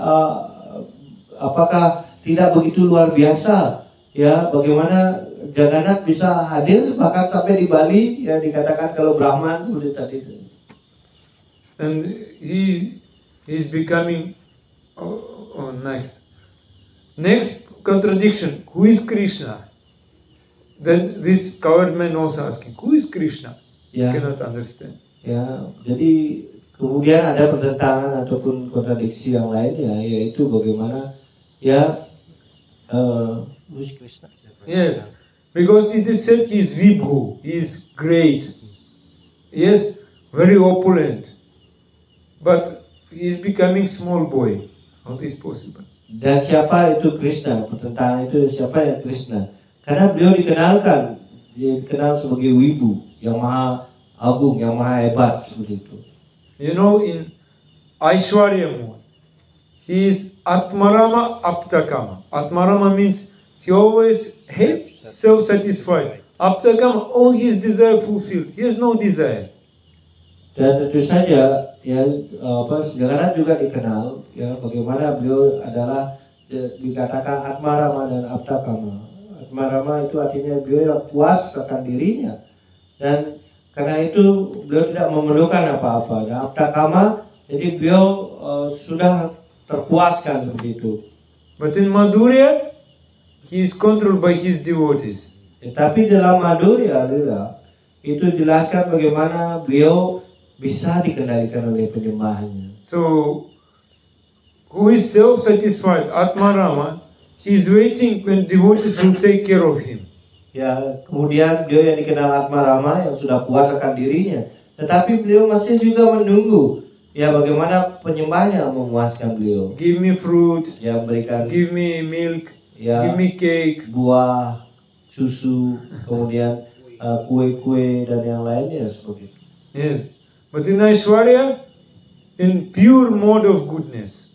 apakah tidak begitu luar biasa ya bagaimana Jagannath bisa hadir bahkan sampai di Bali ya dikatakan kalau Brahman seperti tadi itu. And he is becoming next contradiction. Who is Krishna? Then this coward man also asking, who is Krishna? Ya. Cannot understand. Ya, jadi kemudian ada pertentangan ataupun kontradiksi yang lainnya, yaitu bagaimana ya Krishna. Yes, because it is said he is Vibhu, he is great. Yes, very opulent. But he is becoming small boy. How is possible? Dan siapa itu Krishna? Pertentangan itu siapa yang Krishna? Karena beliau dikenal sebagai Wibu yang maha agung, yang maha hebat seperti itu. You know, in Aishwarya mode, he is Atmarama Aptakama. Atmarama means he always self-satisfied. Aptakama, all his desire fulfilled. He has no desire. Dan tentu saja ya Jagannath juga dikenal ya bagaimana beliau adalah dikatakan Atmarama dan Aptakama. Atmarama itu artinya beliau yang puas akan dirinya, dan karena itu beliau tidak memerlukan apa-apa. Dan Aptakama, jadi beliau sudah terpuaskan begitu. But in Madhurya, he is controlled by his devotees. Tetapi dalam Madhurya itu jelaskan bagaimana beliau bisa dikendalikan oleh penyembahnya. So, who is self-satisfied, Atmarama, he is waiting when devotees will take care of him. Ya, kemudian beliau yang dikenal Atmarama yang sudah puas akan dirinya, tetapi beliau masih juga menunggu ya bagaimana penyembahnya memuaskan beliau. Give me fruit, Ya, berikan give me milk, ya give me cake. buah, susu, kemudian kue-kue dan yang lainnya seperti itu. Yes. But in Aishwarya, in pure mode of goodness.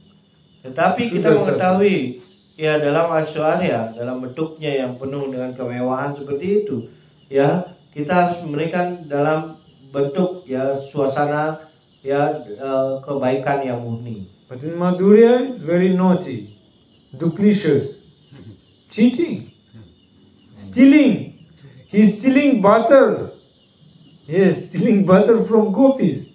Tetapi kita Sudah mengetahui ya dalam Aishwarya, dalam bentuknya yang penuh dengan kemewahan seperti itu, ya kita harus memberikan dalam bentuk ya suasana ya kebaikan yang murni. But in Madhurya, it's very naughty, duplicitous, cheating, stealing. He's stealing butter. Yes, stealing butter from gopis.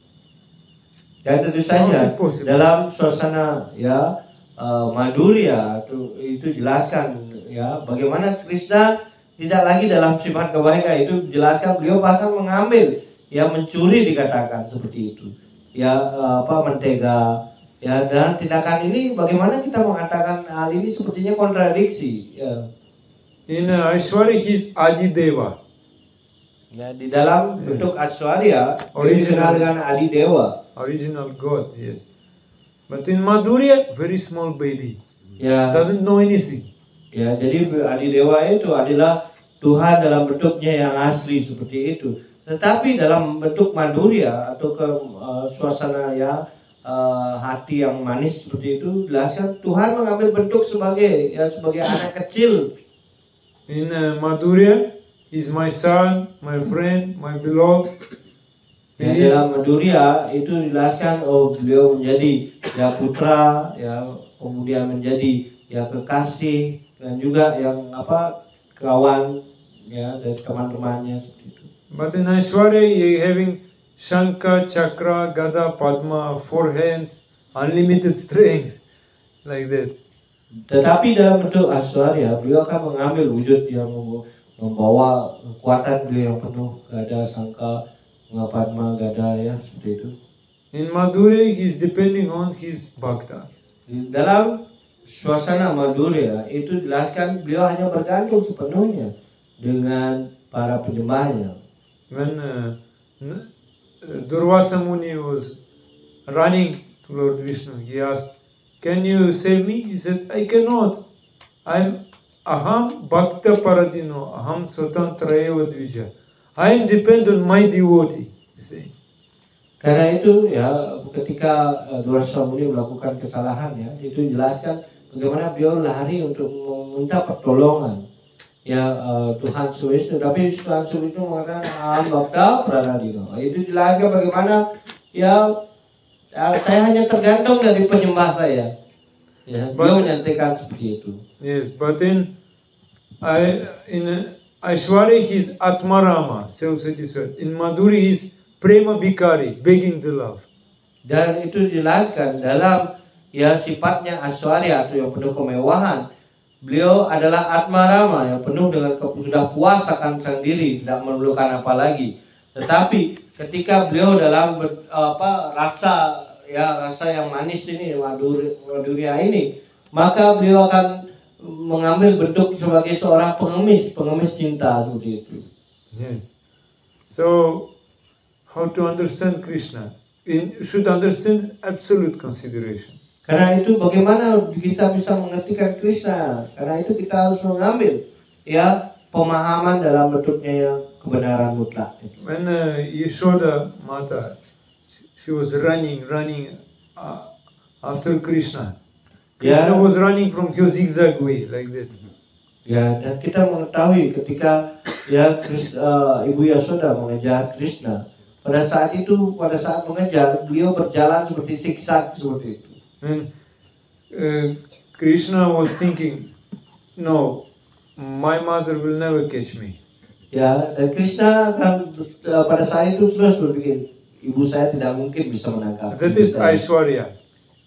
Dan tentu How saja is possible? dalam suasana ya Madhurya itu jelaskan ya bagaimana Krishna tidak lagi dalam sifat kebaikan, itu jelaskan beliau bahkan mengambil ya mencuri dikatakan seperti itu ya mentega ya, dan tindakan ini bagaimana kita mengatakan hal ini sepertinya kontradiksi ya. In Aishwarya, he's Adideva. Ya, di dalam bentuk Aishwarya Original. dikenal dengan Adi Dewa. Original God, yes. But in Madhurya, very small baby. Ya, Doesn't know anything. ya, jadi Adi Dewa itu adalah Tuhan dalam bentuknya yang asli seperti itu. Tetapi dalam bentuk Madhurya atau suasana ya hati yang manis seperti itu, jelaskan Tuhan mengambil bentuk sebagai anak kecil. In Madhurya, he's my son, my friend, my beloved. Ya, He is- dalam Madhurya itu dijelaskan beliau menjadi ya putra ya, kemudian menjadi ya kekasih, dan juga yang kawan ya dari teman-temannya seperti itu. But in Aishwarya, he having Shankha, Chakra, Gada, Padma, 4 hands, unlimited strength, like that. Tetapi dalam bentuk Aishwarya beliau akan mengambil wujud yang membawa kekuatan beliau yang penuh, gada, sangka, padma, gada ya seperti itu. In Madhurya, he is depending on his bhakta. Di dalam suasana Madhurya itu jelaskan beliau hanya bergantung sepenuhnya dengan para penyembahnya. When Durvasa Muni was running to Lord Vishnu, he asked, "Can you save me?" He said, "I cannot. I'm aham bhakta paradino, aham swatantra eva dvija. I am dependent on my devotee." He said. Karena itu ya ketika Durvasa Muni melakukan kesalahan ya, itu jelaskan bagaimana beliau lari untuk meminta pertolongan ya Tuhan Suwisnu, tapi Tuhan Suwisnu mengatakan aham bhakta paradino. Itu jelaskan bagaimana ya saya hanya tergantung dari penyembah saya. Ya, beliau menyatakan seperti itu. Yes, but in Aishwarya he is Atmarama, self-satisfied. In Madhurya he is Prema Bhikari, begging the love. Dan itu dijelaskan dalam ya sifatnya Aishwarya atau yang penuh kemewahan. Beliau adalah Atmarama yang penuh dengan sudah puas akan sang diri, tidak memerlukan apa lagi. Tetapi ketika beliau dalam rasa yang manis ini, Madhurya ini, maka beliau akan mengambil bentuk sebagai seorang pengemis cinta seperti itu. Yes. So, how to understand Krishna? You should understand absolute consideration. Karena itu bagaimana kita bisa mengertikan Krishna? Karena itu kita harus mengambil ya pemahaman dalam bentuknya yang kebenaran mutlak. When Yashoda Mata, she was running after Krishna. Krishna was running from her zigzag way, like that. Ya, dan kita mengetahui ketika ya Ibu Yashoda mengejar Krishna, pada saat mengejar, beliau berjalan seperti siksak seperti itu. And Krishna was thinking, no, my mother will never catch me. Ya, dan Krishna kan pada saat itu terus berpikir, ibu saya tidak mungkin bisa menangkap. That is Aishwarya.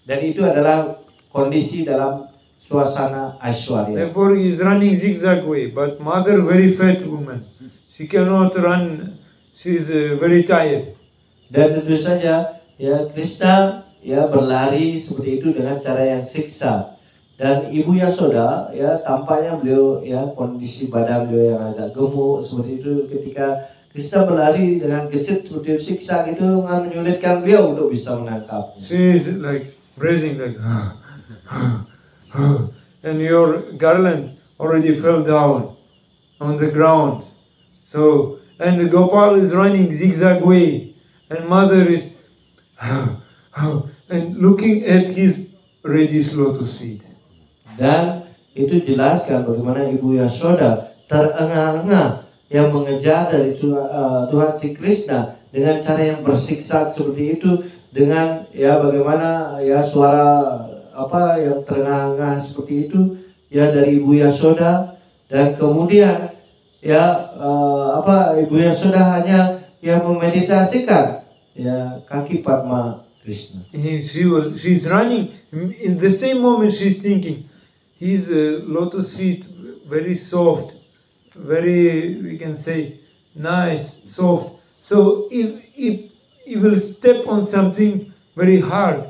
Dan itu adalah kondisi dalam suasana Aishwarya. Therefore he is running zigzag way, but mother very fat woman. She cannot run, she is very tired. Dan tentu saja ya Krishna ya berlari seperti itu dengan cara yang siksa. Dan Ibu Yasoda ya tampaknya beliau ya kondisi badan beliau yang agak gemuk seperti itu, ketika Krishna berlari dengan gesit seperti itu, siksa itu menyulitkan beliau untuk bisa menangkapnya. She is like breathing like and your garland already fell down on the ground. So, and Gopal is running zigzag way, and mother is and looking at his reddish lotus feet. Dan itu jelaskan bagaimana Ibu Yasoda terengah-engah yang mengejar dari Tuhan si Krishna dengan cara yang bersiksa seperti itu, dengan ya bagaimana ya suara apa yang terengah-engah seperti itu ya dari Ibu Yasoda. Dan kemudian ya Ibu Yasoda hanya yang memeditasikan ya kaki Padma Krishna. She is running. In the same moment, she is thinking, his lotus feet very soft, very, we can say, nice, soft. So if he will step on something very hard,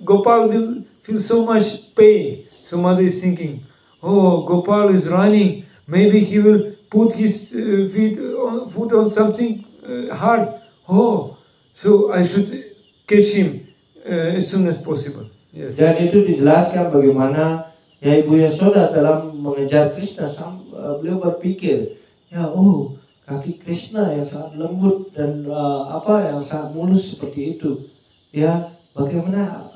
Gopal will feel so much pain. So mother is thinking, oh, Gopal is running. Maybe he will put his foot on something hard. Oh, so I should catch him as soon as possible. Yes. Dan itu dijelaskan bagaimana ya Ibu Yasoda dalam mengejar Krishna, beliau berpikir, ya kaki Krishna yang sangat lembut dan yang sangat mulus seperti itu. Ya, bagaimana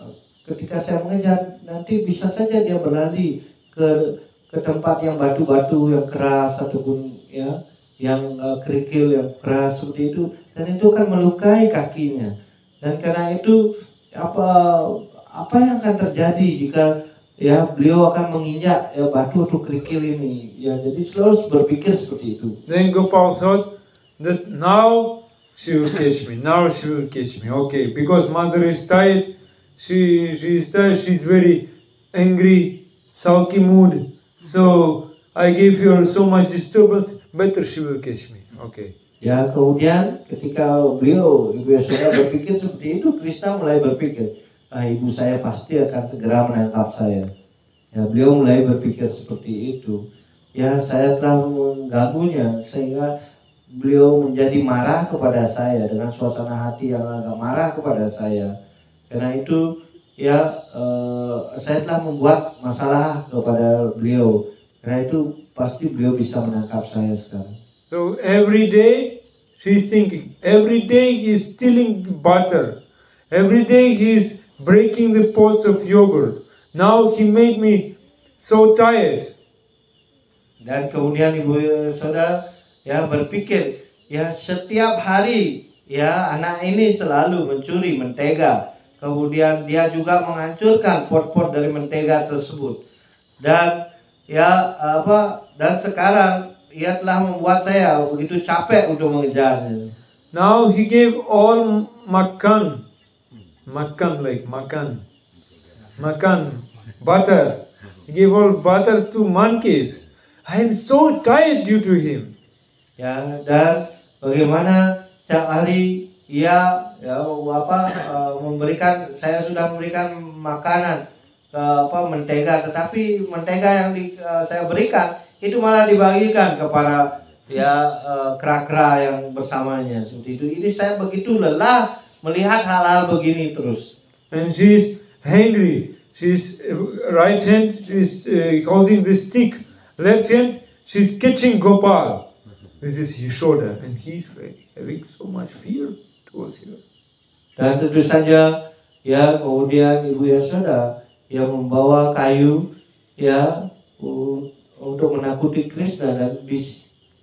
ketika saya mengejar, nanti bisa saja dia berlari ke tempat yang batu-batu yang keras ataupun ya yang kerikil yang keras seperti itu, dan itu akan melukai kakinya. Dan karena itu apa yang akan terjadi jika ya beliau akan menginjak ya batu atau kerikil ini? Ya, jadi selalu berpikir seperti itu. Then Gopal thought that now she will catch me. Now she will catch me. Okay, because mother is tired. She is tired. She is very angry, sulky mood. So I gave her so much disturbance. Better she will catch me. Okay. Ya, kemudian ketika Ibu Yasoda berpikir seperti itu, Krishna mulai berpikir, ibu saya pasti akan segera menangkap saya. Ya, beliau mulai berpikir seperti itu. Ya, saya telah mengganggunya sehingga beliau menjadi marah kepada saya dengan suasana hati yang agak marah kepada saya. Karena itu ya saya telah membuat masalah kepada beliau. Karena itu pasti beliau bisa menangkap saya sekarang. So every day she's thinking, every day he's stealing butter, every day he's breaking the pots of yogurt. Now he made me so tired. Dan kemudian Ibu Yasoda ya berpikir, ya setiap hari ya anak ini selalu mencuri mentega. Kemudian dia juga menghancurkan pot-pot dari mentega tersebut. Dan ya dan sekarang ia telah membuat saya begitu capek untuk mengejarnya. Now he gave all makan, butter. He gave all butter to monkeys. I am so tired due to him. Ya, dan bagaimana setiap hari ia saya sudah memberikan makanan mentega, tetapi mentega yang saya berikan itu malah dibagikan kepada kera-kera yang bersamanya seperti itu. Ini saya begitu lelah melihat hal-hal begini terus. And she is angry. She's right hand she's holding the stick, left hand she's catching Gopal. This is Yashoda, and he's having so much fear towards her. Dan tentu saja ya kemudian Ibu Yasoda yang membawa kayu ya untuk menakuti Krishna, dan di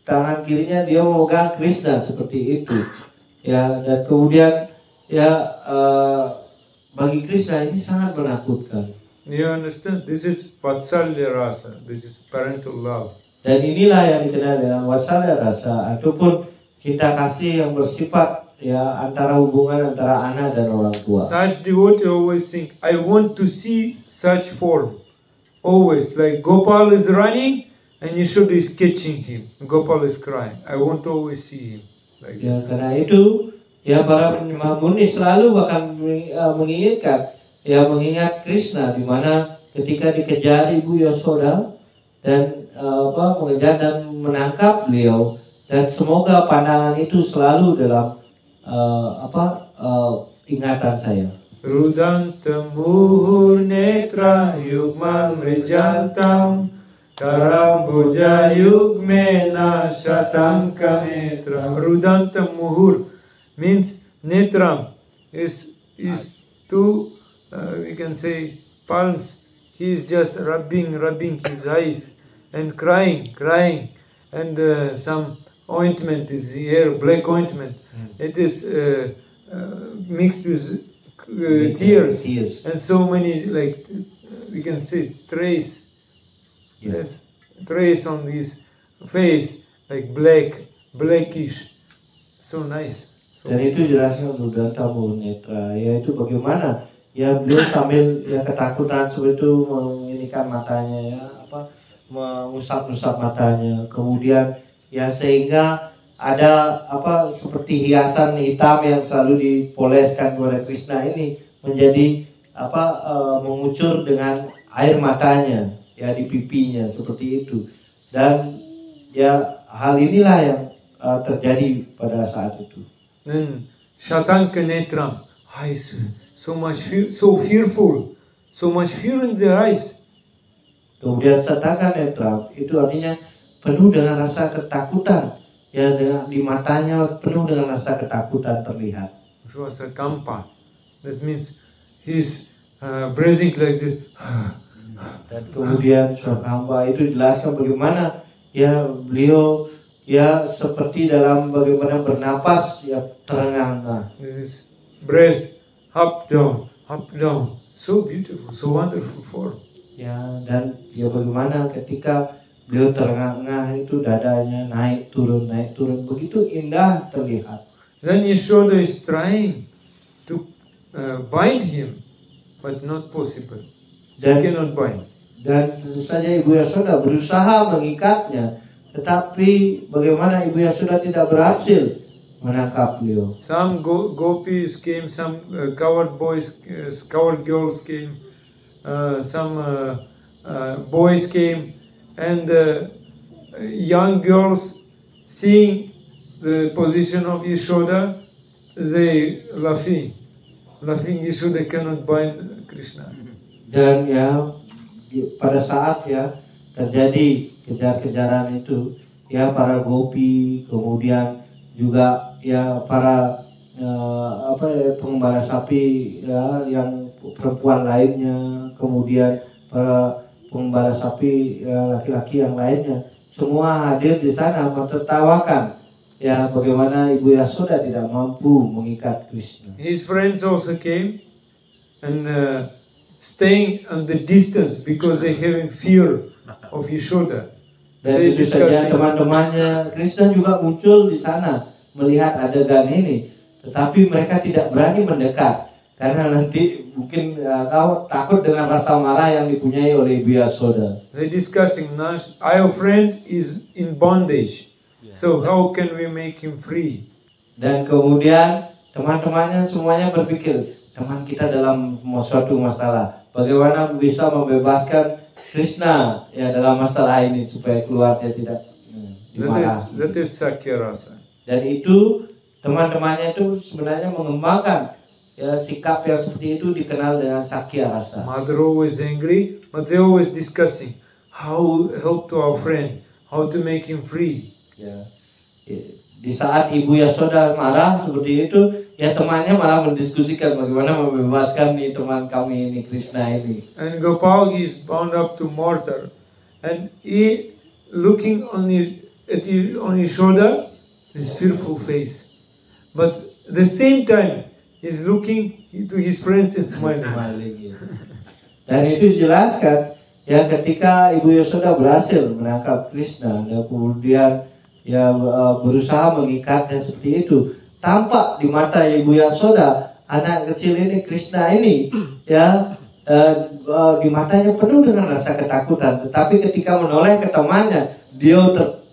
tangan kirinya dia memegang Krishna seperti itu. Ya, dan kemudian ya bagi Krishna ini sangat menakutkan. You understand? This is Vatsalya rasa. This is parental love. Dan inilah yang dikenal dengan Vatsalya rasa ataupun cinta kasih yang bersifat ya antara hubungan antara anak dan orang tua. Such devotee always think, I want to see such form. Always, like Gopal is running and Yashoda is catching him. Gopal is crying. I want to always see him. Like Ya, karena itu ya para penyembah murni selalu akan menginginkan ya mengingat Krishna di mana ketika dikejar ibu Yashoda dan mengejar dan menangkap beliau, dan semoga pandangan itu selalu dalam ingatan saya. Rudanta muhur netra yugman mrijantam tarambuja yugmena shatanka netra. Rudanta muhur means netram is two we can say palms. He is just rubbing his eyes and crying, and some ointment is here, black ointment. It is mixed with tears, and so many, like we can say trace, yes, trace on his face, like blackish, so nice. So Dan itu jelasnya Rudanta muhur netra, yaitu bagaimana ya beliau sambil ya ketakutan seperti itu menginikan matanya ya mengusap-usap matanya, kemudian ya sehingga ada seperti hiasan hitam yang selalu dipoleskan kepada Krishna ini menjadi mengucur dengan air matanya ya di pipinya seperti itu. Dan ya hal inilah yang terjadi pada saat itu. then Shatanka netram, eyes so much so fearful, so much fear in their eyes. Kemudian Shatanka netra itu artinya penuh dengan rasa ketakutan ya, di matanya penuh dengan rasa ketakutan terlihat. Rasa kampa, that means he's breathing like this. Dan kemudian hamba itu jelaskan bagaimana ya beliau ya seperti dalam bagaimana bernapas ya terengah-engah. This is breath up down, so beautiful, so wonderful form. Ya, dan ya bagaimana ketika beliau terengah-engah itu dadanya naik turun begitu indah terlihat. Then Yashoda is trying to bind him, but not possible. She cannot bind. Dan tentu saja Ibu Yashoda berusaha mengikatnya, tetapi bagaimana Ibu Yashoda tidak berhasil menangkap beliau. Some gopis came, some coward boys, coward girls came, some boys came, and young girls, seeing the position of Yashoda, they laughing. Yashoda cannot bind Krishna. Dan ya pada saat ya terjadi kejar-kejaran itu ya para gopi, kemudian juga ya para pengembala sapi ya yang perempuan lainnya, kemudian para pengembala sapi ya, laki-laki yang lainnya, semua hadir di sana mentertawakan ya bagaimana Ibu Yashoda tidak mampu mengikat Krishna. His friends also came and staying on the distance because they having fear of Yashoda. Dan tentu saja teman-temannya Krishna juga muncul di sana melihat adegan ini, tetapi mereka tidak berani mendekat karena nanti mungkin kau takut dengan rasa marah yang dipunyai oleh Ibu Yashoda. They discussing, our friend is in bondage, so how can we make him free? Dan kemudian teman-temannya semuanya berpikir, teman kita dalam suatu masalah, bagaimana bisa membebaskan Krishna ya dalam masalah ini supaya keluar dia tidak dimarah. That is Sakya Rasa. Dan itu teman-temannya itu sebenarnya mengembangkan ya sikap yang seperti itu dikenal dengan Sakya Rasa. Mother always angry, but they always discussing how help to our friend, how to make him free. Ya. Di saat Ibu Yashoda marah seperti itu, ya temannya malah mendiskusikan bagaimana membebaskan nih teman kami ini Krishna ini. And Gopal is bound up to mortar, and he looking on Yashoda, his fearful face. But the same time he's looking to his friends and smiling. Dan itu dijelaskan ya ketika Ibu Yasoda berhasil menangkap Krishna dan kemudian ya berusaha mengikatnya seperti itu, tampak di mata Ibu Yasoda anak kecil ini Krishna ini ya di matanya penuh dengan rasa ketakutan, tetapi ketika menoleh ke temannya dia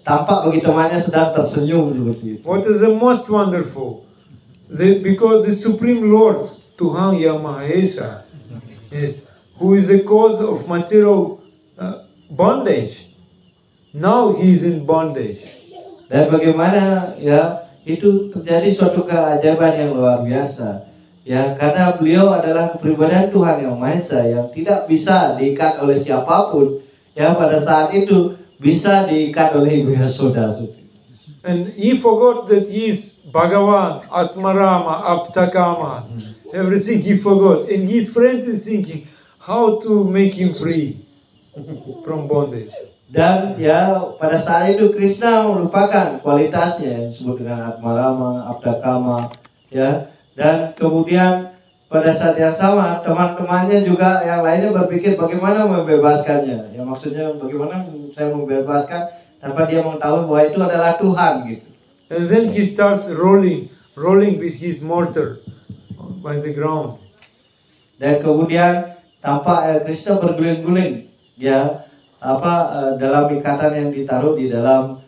tampak bagi temannya sedang tersenyum seperti itu. What is the most wonderful? Because the Supreme Lord, Tuhan Yang Maha Esa, yes, who is the cause of material bondage, now he is in bondage. Dan bagaimana ya itu terjadi suatu keajaiban yang luar biasa. Ya, karena beliau adalah kepribadian Tuhan Yang Maha Esa yang tidak bisa diikat oleh siapapun. Ya, pada saat itu bisa diikat oleh Ibu Yasoda. And he forgot that he is Bhagavan, Atmarama, Aptakama. Everything he forgot. And his friend is thinking how to make him free from bondage. Dan ya pada saat itu Krishna melupakan kualitasnya yang disebut dengan Atmarama, Aptakama, ya. Dan kemudian pada saat yang sama teman-temannya juga yang lainnya berpikir bagaimana membebaskannya. Ya maksudnya bagaimana saya membebaskan tanpa dia mengetahui bahwa itu adalah Tuhan gitu. And then he starts rolling with his mortar by the ground. Dan kemudian tampak Krishna berguling-guling ya dalam ikatan yang ditaruh di dalam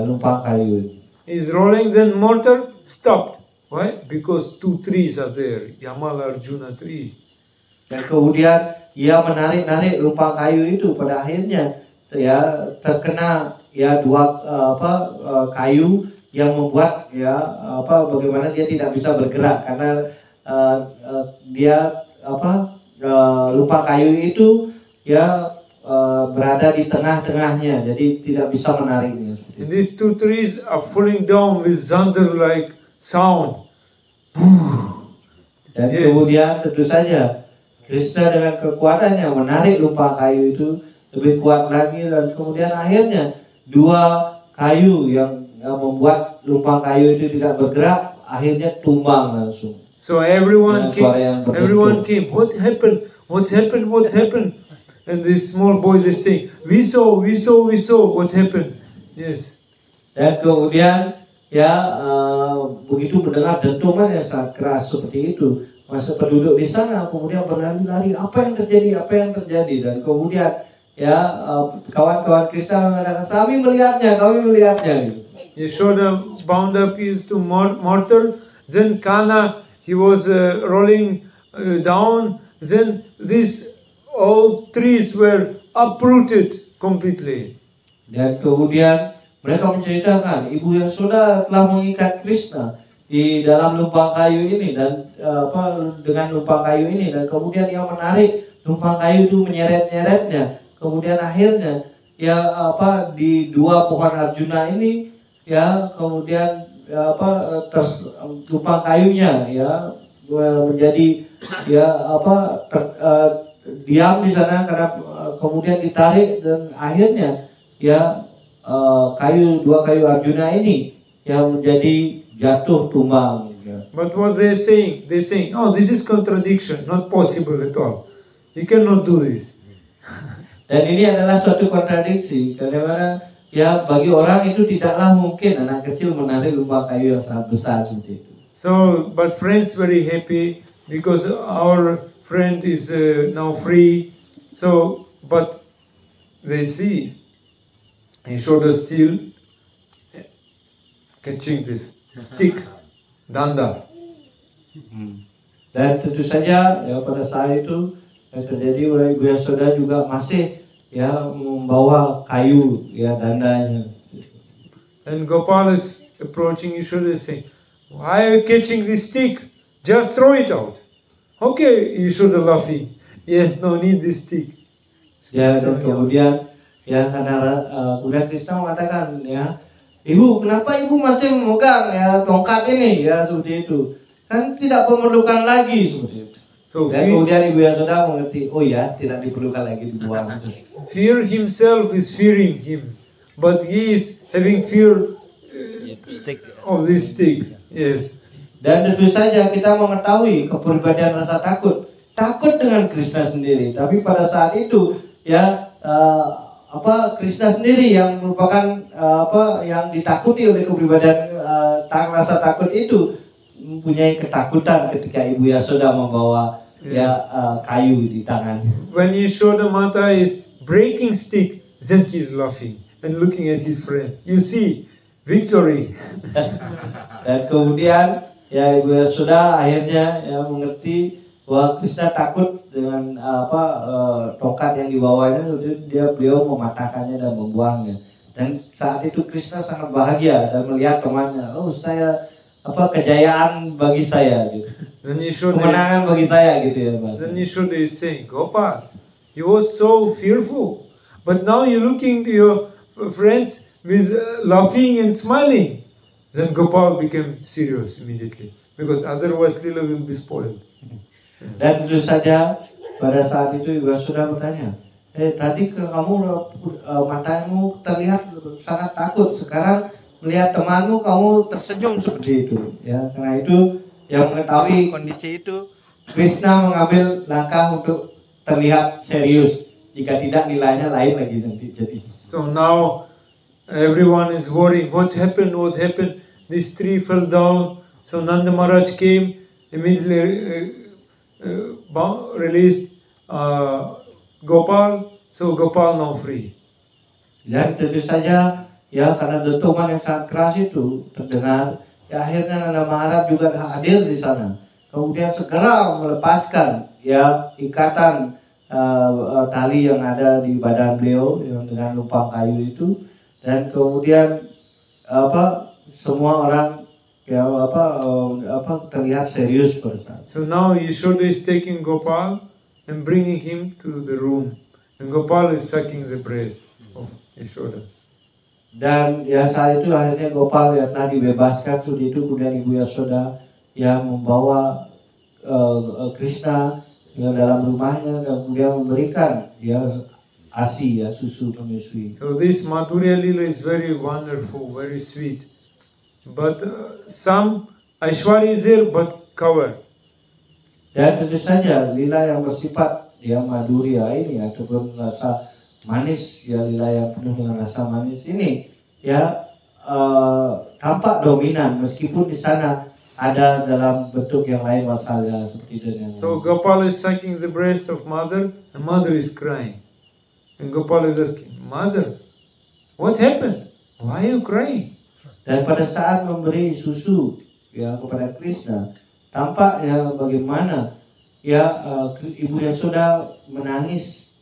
lumpang kayu. He's rolling, then mortar stopped. Why? Because two trees are there, Yamala Arjuna tree. Dan kemudian ia menarik lumpang kayu itu, pada akhirnya ya terkena ya dua kayu yang membuat ya bagaimana dia tidak bisa bergerak karena lumpang kayu itu ya berada di tengah-tengahnya, jadi tidak bisa menariknya. And these two trees are falling down with thunder like sound. Dan kemudian tentu saja Krishna dengan kekuatannya menarik lumpang kayu itu lebih kuat lagi, dan kemudian akhirnya dua kayu yang membuat lumpang kayu itu tidak bergerak akhirnya tumbang langsung. So everyone came. What happened? What happened? What happened? And these small boys are saying, we saw. What happened? Yes. Dan kemudian ya begitu mendengar dentuman yang sangat keras seperti itu, masa penduduk di sana kemudian berlari-lari, apa yang terjadi, dan kemudian ya kawan-kawan Krishna mengatakan kami melihatnya. Yashoda bound up his to mortar, then Kana he was rolling down, then these all trees were uprooted completely. Dan kemudian mereka menceritakan Ibu Yasoda telah mengikat Krishna di dalam lumpang kayu ini dan dengan lumpang kayu ini, dan kemudian ia menarik lumpang kayu itu menyeret-nyeretnya. Kemudian akhirnya ya di dua pohon Arjuna ini ya kemudian lumpang kayunya ya menjadi ya diam di sana karena kemudian ditarik, dan akhirnya ya dua kayu Arjuna ini yang menjadi jatuh tumbang. But what they're saying, oh, this is contradiction, not possible at all. You cannot do this. Dan ini adalah suatu kontradiksi, karena ya bagi orang itu tidaklah mungkin anak kecil menarik lumpang kayu yang sangat besar seperti itu. So, but friends very happy because our friend is now free. So, but they see Yashoda still catching the stick, danda. Dan tentu saja ya pada saat itu yang terjadi oleh Ibu Yasoda juga masih ya membawa kayu ya dandanya. And Gopal is approaching Yashoda saying, why are you catching this stick? Just throw it out. Okay, Yashoda laughing. Yes, no need this stick. Ya, dan kemudian ya karena kemudian Krishna mengatakan ya, Ibu, kenapa Ibu masih memegang ya tongkat ini ya seperti itu? Kan tidak memerlukan lagi seperti itu. So dan kemudian Ibu Yasoda mengerti, oh ya, tidak diperlukan lagi dibuang. Fear himself is fearing him, but he is having fear of this stick. Yes. Dan tentu saja kita mengetahui kepribadian rasa takut, takut dengan Krishna sendiri. Tapi pada saat itu ya Krishna sendiri yang merupakan yang ditakuti oleh kepribadian rasa takut itu mempunyai ketakutan ketika Ibu Yasoda membawa kayu di tangannya. When Yashoda Mata is breaking stick, then he is laughing and looking at his friends. You see, victory. Dan kemudian ya Ibu Yasoda akhirnya mengerti bahwa Krishna takut dengan tongkat yang dibawanya, beliau mematahkannya dan membuangnya. Dan saat itu Krishna sangat bahagia dan melihat temannya, saya kejayaan bagi saya gitu. Kemenangan bagi saya gitu ya, Mas. Then Yashoda is saying, Gopal, you were so fearful, but now you're looking to your friends with laughing and smiling. Then Gopal became serious immediately, because otherwise Lila will be spoiled. Dan tentu saja pada saat itu Ibu Yasoda bertanya, tadi kamu matamu terlihat sangat takut, sekarang melihat temanmu kamu tersenyum seperti itu. Ya, karena itu yang mengetahui kondisi itu, Krishna mengambil langkah untuk terlihat serius. Jika tidak nilainya lain lagi nanti jadi. So now everyone is worrying. What happened? What happened? This tree fell down. So Nanda Maharaj came immediately. Released Gopal, so Gopal now free. Dan tentu saja ya karena dentuman yang sangat keras itu terdengar, ya akhirnya Nanda Maharaj juga hadir di sana. Kemudian segera melepaskan ya ikatan tali yang ada di badan beliau yang dengan lumpang kayu itu, dan kemudian semua orang terlihat serius pada saat. So now Yashoda is taking Gopal and bringing him to the room, and Gopal is sucking the breast of Yashoda. Dan ya saat itu akhirnya Gopal ya telah dibebaskan seperti itu, kemudian Ibu Yasoda yang membawa Krishna yang dalam rumahnya dan kemudian memberikan ASI susu menyusui. So this Madhurya Lila is very wonderful, very sweet. But some Aishwarya is there but covered. Dan tentu saja lila yang bersifat madhurya ini ataupun rasa manis, lila yang penuh dengan rasa manis ini tampak dominan meskipun di sana ada dalam bentuk yang lain wasalya seperti itu. So Gopal is sucking the breast of mother and mother is crying. And Gopal is asking, Mother, what happened? Why are you crying? Dan pada saat memberi susu kepada Krishna, tampak bagaimana Ibu Yasoda menangis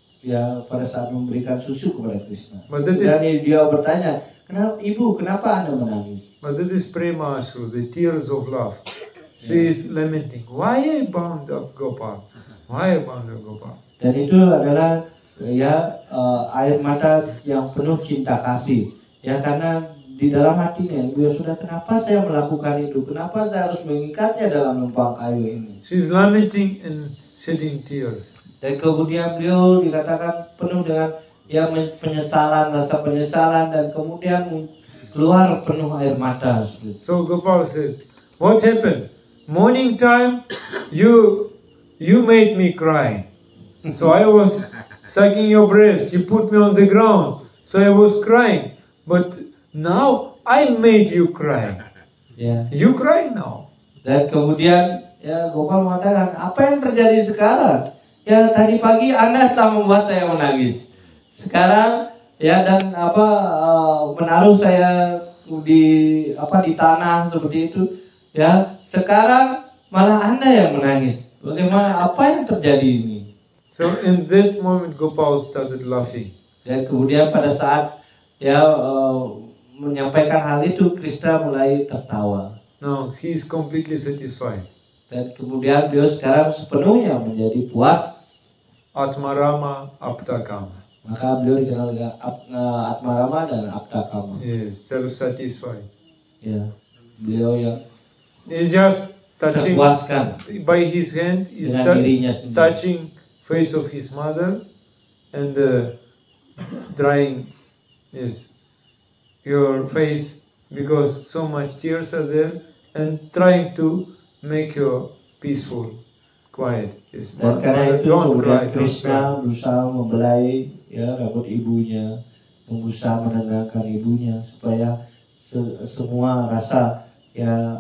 pada saat memberikan susu kepada Krishna. Dan dia bertanya, kenapa Anda menangis? But that is prema ashru, the tears of love. She is lamenting, why I bound up Gopal? Why I bound up Gopal? Dan itu adalah air mata yang penuh cinta kasih. Karena di dalam hatinya Ibu Yasoda, kenapa saya melakukan itu? Kenapa saya harus mengikatnya dalam lumpang kayu ini? She is lamenting and shedding tears. Dan kemudian beliau dikatakan penuh dengan penyesalan, rasa penyesalan, dan kemudian keluar penuh air mata. So Gopal said, what happened? Morning time, you made me cry. So I was sucking your breast. You put me on the ground. So I was crying. But now I made you cry. You cry now. Dan kemudian Gopal mengatakan, apa yang terjadi sekarang? Tadi pagi Anda telah membuat saya menangis. Sekarang dan menaruh saya di tanah seperti itu. Sekarang malah Anda yang menangis. Bagaimana, apa yang terjadi ini? So in that moment Gopal started laughing. Dan kemudian pada saat menyampaikan hal itu, Krishna mulai tertawa. Now he is completely satisfied. Dan kemudian beliau sekarang sepenuhnya menjadi puas. Atmarama Aptakama. Maka beliau dikenal dengan Atmarama dan Aptakama. Yes, self-satisfied. Beliau yang just touching terpuaskan by his hand, is touching face of his mother and drying your face because so much tears are there. and trying to make you peaceful, quiet. Yes, Dan karena itu don't kemudian cry, don't Krishna cry. berusaha membelai ya rambut ibunya, berusaha menenangkan ibunya supaya semua rasa ya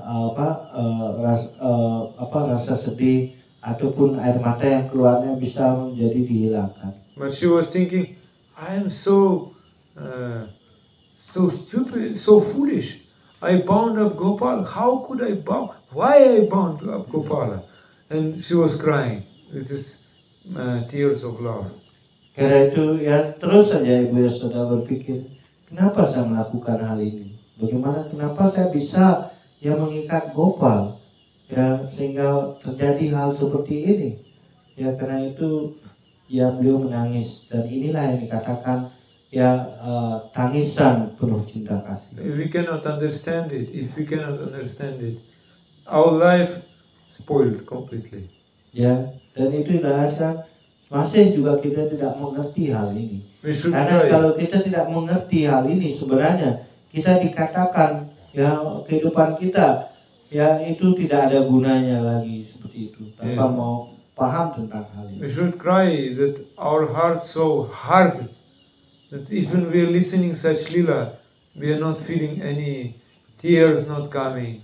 rasa sedih ataupun air mata yang keluarnya bisa menjadi dihilangkan. But she was thinking, I am so stupid, so foolish. I bound up Gopal. How could I bound? Why I bound up Gopala? And she was crying with this tears of love. Karena itu ya terus saja Ibu Yasoda berpikir, kenapa saya melakukan hal ini? Kenapa saya bisa ya mengikat Gopal ya sehingga terjadi hal seperti ini? Ya karena itu ya beliau menangis dan inilah yang dikatakan ya tangisan penuh cinta kasih. If we cannot understand it, our life spoiled completely. Ya dan itu dirasakan masih juga kita tidak mengerti hal ini. Karena try. kalau kita tidak mengerti hal ini sebenarnya kita dikatakan ya kehidupan kita ya itu tidak ada gunanya lagi seperti itu tanpa mau paham tentang hal ini. We should cry that our heart so hard that even we are listening such lila, we are not feeling any tears not coming,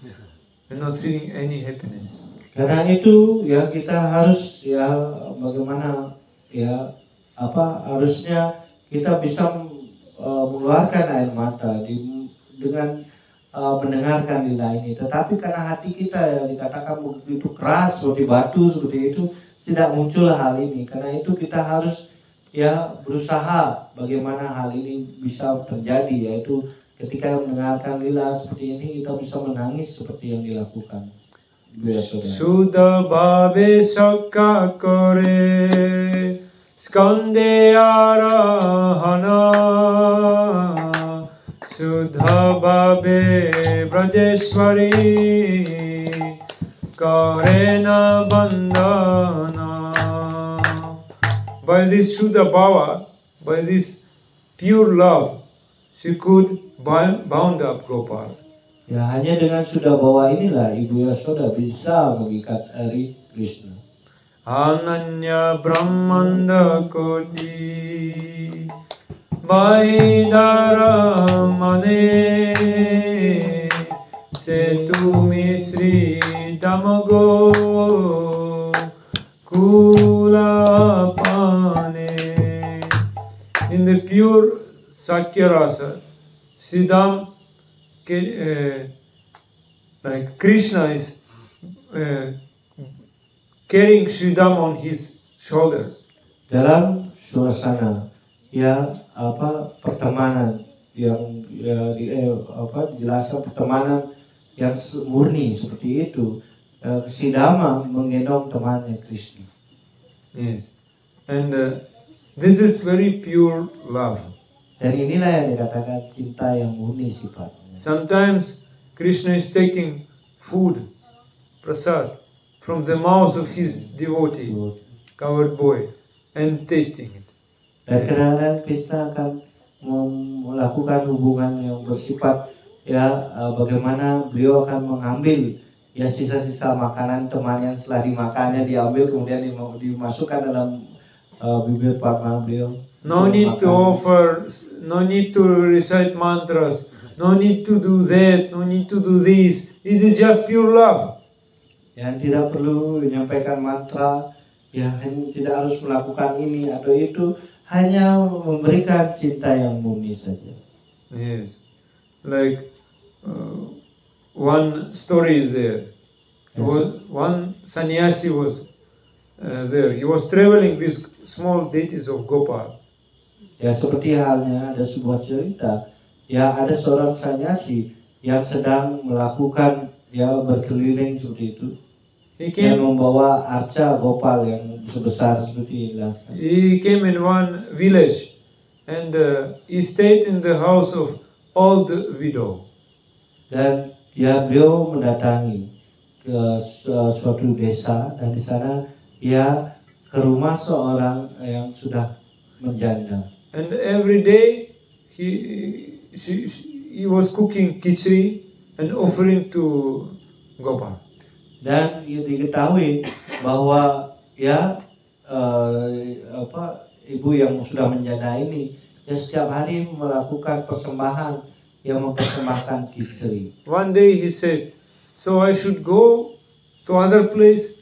we are not feeling any happiness. Karena itu ya kita harus ya bagaimana ya harusnya kita bisa mengeluarkan air mata dengan mendengarkan lila ini. Tetapi karena hati kita yang dikatakan begitu keras seperti batu seperti itu tidak muncul hal ini. Karena itu kita harus ya berusaha bagaimana hal ini bisa terjadi, yaitu ketika mendengarkan lila seperti ini kita bisa menangis seperti yang dilakukan. Sudha bhave sakka kore skande arahana Sudha bhave brajeshwari karena bandhana. By this Sudha bhava, by this pure love, she could bound up Gopal. Ya hanya dengan sudah bawa inilah Ibu Yasoda bisa mengikat Hari Krishna. Ananya Brahmanda Koti Vaidara Mane Setumi Sri Damago Kula Pane. In the pure Sakya Rasa, Siddham like Krishna is carrying Sridham on his shoulder. Dalam suasana ya pertemanan yang dijelaskan pertemanan yang murni seperti itu, si Dhamma menggendong temannya Krishna. Yes, and this is very pure love. Dan inilah yang dikatakan cinta yang murni sifatnya. Sometimes Krishna is taking food, prasad, from the mouth of his devotee, cowherd boy, and tasting it. Dan kadang-kadang Krishna akan melakukan hubungan yang bersifat ya bagaimana beliau akan mengambil ya sisa-sisa makanan teman yang setelah dimakannya diambil kemudian dimasukkan dalam bibir padma beliau. No need to offer, no need to recite mantras, no need to do that, no need to do this. It is just pure love. Yang tidak perlu menyampaikan mantra, ya tidak harus melakukan ini atau itu, hanya memberikan cinta yang murni saja. Yes, like one story is there. One sannyasi was there. He was traveling with small deities of Gopal. Ya seperti halnya ada sebuah cerita, ya ada seorang sannyasi yang sedang melakukan ya berkeliling seperti itu. Dan membawa arca Gopal yang sebesar seperti ini. He came in one village and he stayed in the house of old widow. Dan beliau mendatangi ke suatu desa dan di sana dia ke rumah seorang yang sudah menjanda. And every day he was cooking khichdi and offering to Gopal. Dan diketahui bahwa ya ibu yang sudah menjana ini ya setiap hari melakukan persembahan yang mempersembahkan kiceri. One day he said, so I should go to other place.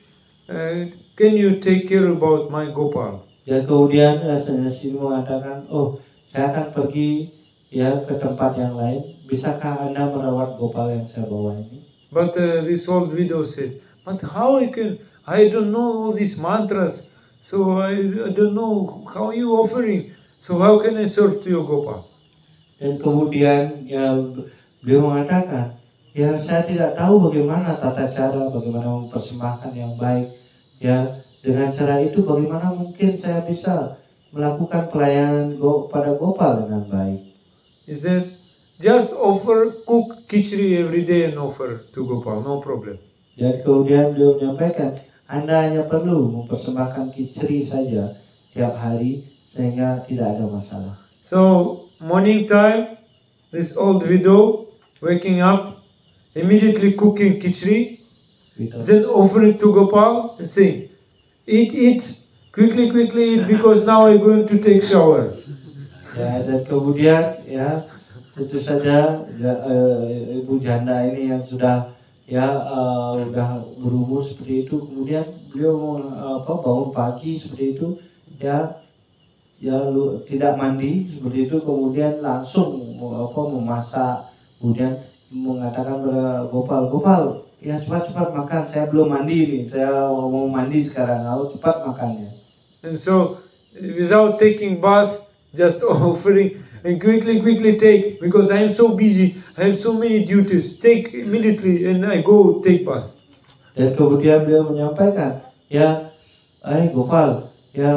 Can you take care about my Gopal? Dan kemudian Sanyasi mengatakan, oh saya akan pergi ya ke tempat yang lain. Bisakah Anda merawat Gopal yang saya bawa ini? But this old widow said, but how I can? I don't know all these mantras, so I don't know how you offering. So how can I serve to your Gopal? Dan kemudian ya beliau mengatakan, ya saya tidak tahu bagaimana tata cara, bagaimana mempersembahkan yang baik. Ya dengan cara itu bagaimana mungkin saya bisa melakukan pelayanan pada Gopal dengan baik. He said, just offer, cook khichdi every day and offer to Gopal, no problem. Dan kemudian beliau menyampaikan, Anda hanya perlu mempersembahkan kiceri saja tiap hari sehingga tidak ada masalah. So morning time, this old widow waking up, immediately cooking khichdi, then offer it to Gopal and saying, eat, quickly eat because now I'm going to take shower. Ya, dan kemudian ya tentu saja ya, ibu janda ini yang sudah udah berumur seperti itu, kemudian beliau bangun pagi seperti itu ya tidak mandi seperti itu, kemudian langsung memasak, kemudian mengatakan kepada Gopal ya cepat makan, saya belum mandi nih, saya mau mandi sekarang, cepat makannya. And so without taking bath, just offering and quickly take, because I am so busy, I have so many duties, take immediately and I go take bath. Dan kemudian beliau menyampaikan, ya, Gopal, ya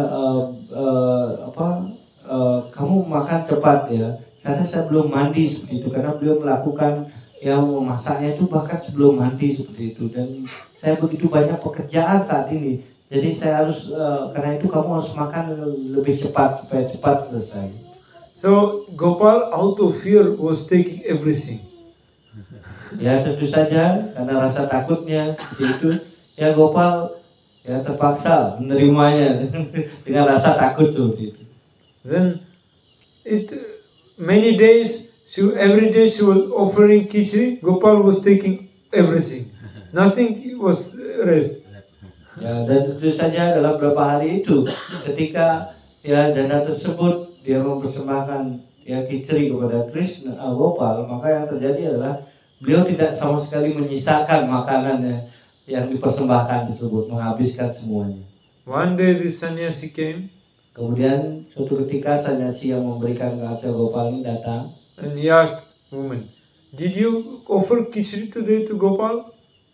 kamu makan cepat ya, karena saya belum mandi seperti itu, karena beliau melakukan yang memasaknya itu bahkan sebelum mandi seperti itu, dan saya begitu banyak pekerjaan saat ini, jadi saya harus karena itu kamu harus makan lebih cepat supaya cepat selesai. So Gopal out of fear was taking everything. Ya tentu saja karena rasa takutnya seperti itu, ya Gopal ya terpaksa menerimanya dengan rasa takut seperti itu. Then many days, every day she was offering khichdi, Gopal was taking everything. Nothing was rest. Ya, dan tentu saja dalam beberapa hari itu, ketika ya janda tersebut dia mempersembahkan ya khichdi kepada Krishna Gopal, maka yang terjadi adalah beliau tidak sama sekali menyisakan makanannya yang dipersembahkan tersebut, menghabiskan semuanya. One day this sannyasi came. Kemudian suatu ketika sannyasi yang memberikan Arca Gopal ini datang. And he asked woman, did you offer khichdi today to Gopal?